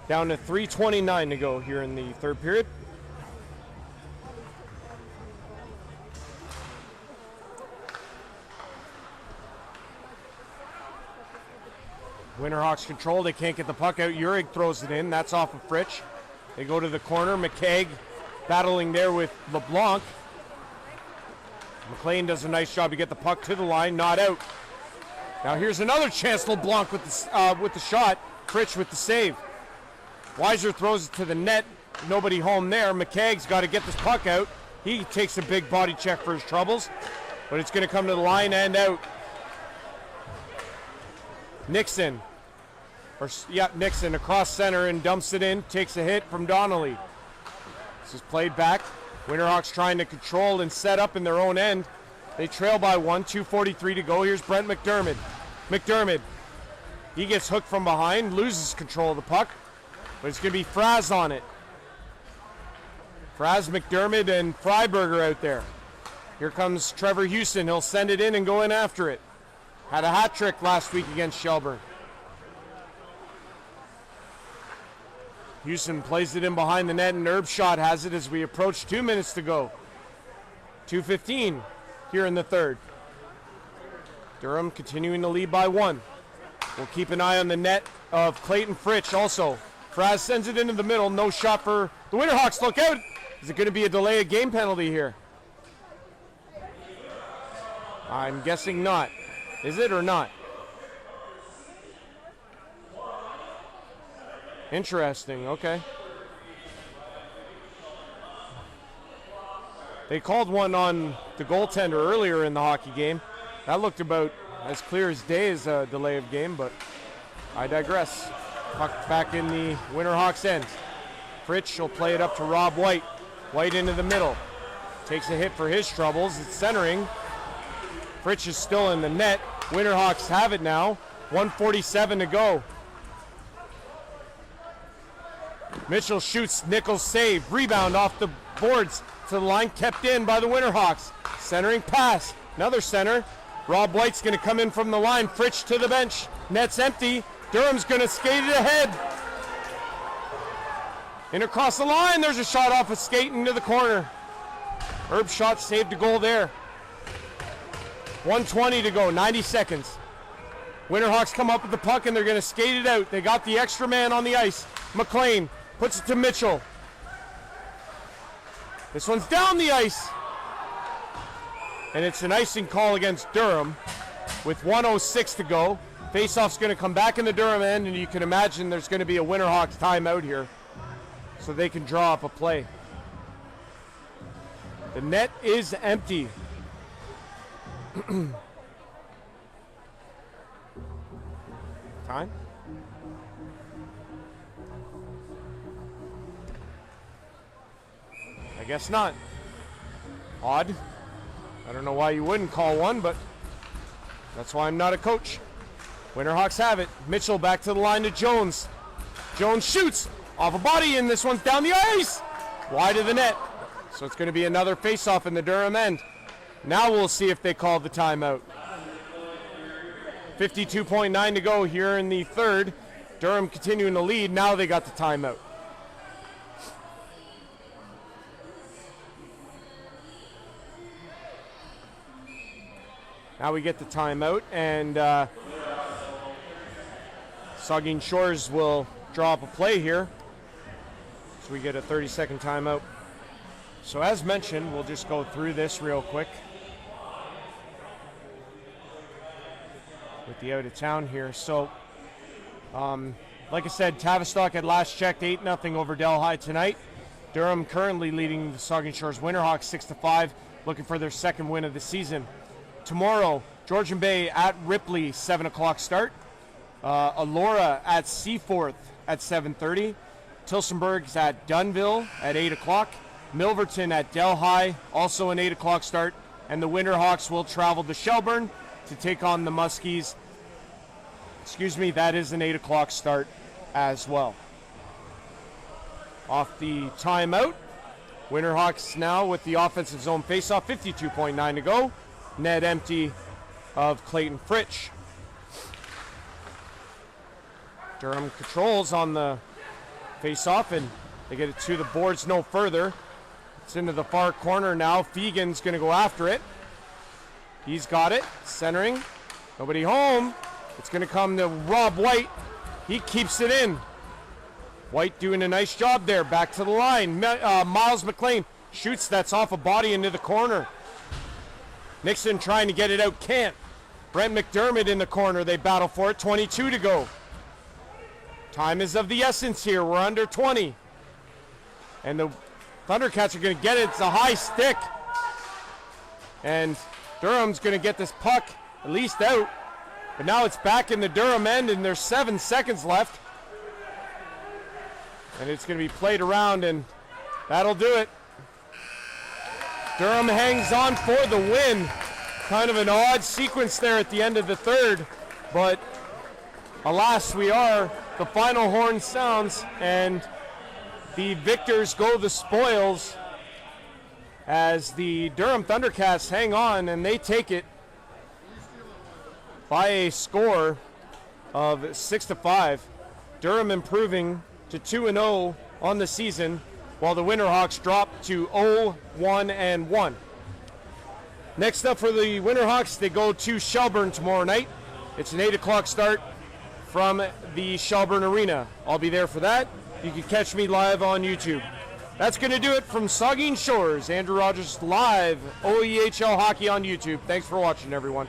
Down to 3:29 to go here in the third period. Winterhawks control. They can't get the puck out. Uhrig throws it in. That's off of Fritsch. They go to the corner. McKeag battling there with LeBlanc. McLean does a nice job to get the puck to the line. Not out. Now here's another chance. LeBlanc with the shot. Fritsch with the save. Weiser throws it to the net. Nobody home there. McKeag's got to get this puck out. He takes a big body check for his troubles, but it's going to come to the line and out. Nixon across center and dumps it in. Takes a hit from Donnelly. This is played back. Winterhawks trying to control and set up in their own end. They trail by 1. 2:43 to go. Here's Brent McDermott. He gets hooked from behind, loses control of the puck. But it's going to be Fraz on it. Fraz, McDermott, and Freiberger out there. Here comes Trevor Houston. He'll send it in and go in after it. Had a hat trick last week against Shelburne. Houston plays it in behind the net, and Erbschot has it as we approach 2 minutes to go. 2:15 here in the third. Durham continuing to lead by 1. We'll keep an eye on the net of Clayton Fritsch also. Fraz sends it into the middle. No shot for the Winterhawks. Look out. Is it going to be a delay of game penalty here? I'm guessing not. Is it or not? Interesting. Okay. They called one on the goaltender earlier in the hockey game. That looked about as clear as day as a delay of game, but I digress. Puck back in the Winterhawks end. Fritsch will play it up to Rob White. White into the middle. Takes a hit for his troubles. It's centering. Fritsch is still in the net. Winterhawks have it now. 1:47 to go. Mitchell shoots. Nichols save. Rebound off the boards to the line. Kept in by the Winterhawks. Centering pass. Another center. Rob White's going to come in from the line. Fritsch to the bench. Net's empty. Durham's going to skate it ahead. In across the line. There's a shot off a skate into the corner. Erbschot saved a goal there. 1:20 to go. 90 seconds. Winterhawks come up with the puck and they're going to skate it out. They got the extra man on the ice. McLean puts it to Mitchell. This one's down the ice. And it's an icing call against Durham with 1:06 to go. Faceoff's going to come back in the Durham end, and you can imagine there's going to be a Winterhawks timeout here so they can draw up a play. The net is empty. Time? I guess not. Odd. I don't know why you wouldn't call one, but that's why I'm not a coach. Winterhawks have it. Mitchell back to the line to Jones. Jones shoots off a body, and this one's down the ice. Wide of the net. So it's going to be another face-off in the Durham end. Now we'll see if they call the timeout. 52.9 to go here in the third. Durham continuing to lead. Now they got the timeout. Now we get the timeout, and Saugeen Shores will draw up a play here. So we get a 30-second timeout. So as mentioned, we'll just go through this real quick with the out of town here. So, like I said, Tavistock at last checked 8-0 over Delhi tonight. Durham currently leading the Saugeen Shores Winterhawks 6-5, looking for their second win of the season. Tomorrow, Georgian Bay at Ripley, 7 o'clock start. Elora at Seaforth at 7:30. Tilsonburg's at Dunville at 8 o'clock. Milverton at Delhi, also an 8 o'clock start. And the Winterhawks will travel to Shelburne to take on the Muskies. That is an 8 o'clock start as well. Off the timeout, Winterhawks now with the offensive zone faceoff, 52.9 to go. Net empty of Clayton Fritsch. Durham controls on the faceoff, and they get it to the boards no further. It's into the far corner now. Fegan's going to go after it. He's got it, centering. Nobody home. It's going to come to Rob White. He keeps it in. White doing a nice job there. Back to the line. Miles McLean shoots. That's off a body into the corner. Nixon trying to get it out. Can't. Brent McDermott in the corner. They battle for it. 22 to go. Time is of the essence here. We're under 20. And the Thundercats are going to get it. It's a high stick. And Durham's going to get this puck at least out. But now it's back in the Durham end, and there's 7 seconds left. And it's going to be played around, and that'll do it. Durham hangs on for the win. Kind of an odd sequence there at the end of the third. But alas, the final horn sounds, and the victors go the spoils as the Durham Thundercats hang on, and they take it by a score of 6-5. Durham improving to 2-0 on the season, while the Winterhawks drop to 0-1-1. Next up for the Winterhawks, they go to Shelburne tomorrow night. It's an 8 o'clock start from the Shelburne Arena. I'll be there for that. You can catch me live on YouTube. That's going to do it from Saugeen Shores. Andrew Rodgers live, OEHL Hockey on YouTube. Thanks for watching, everyone.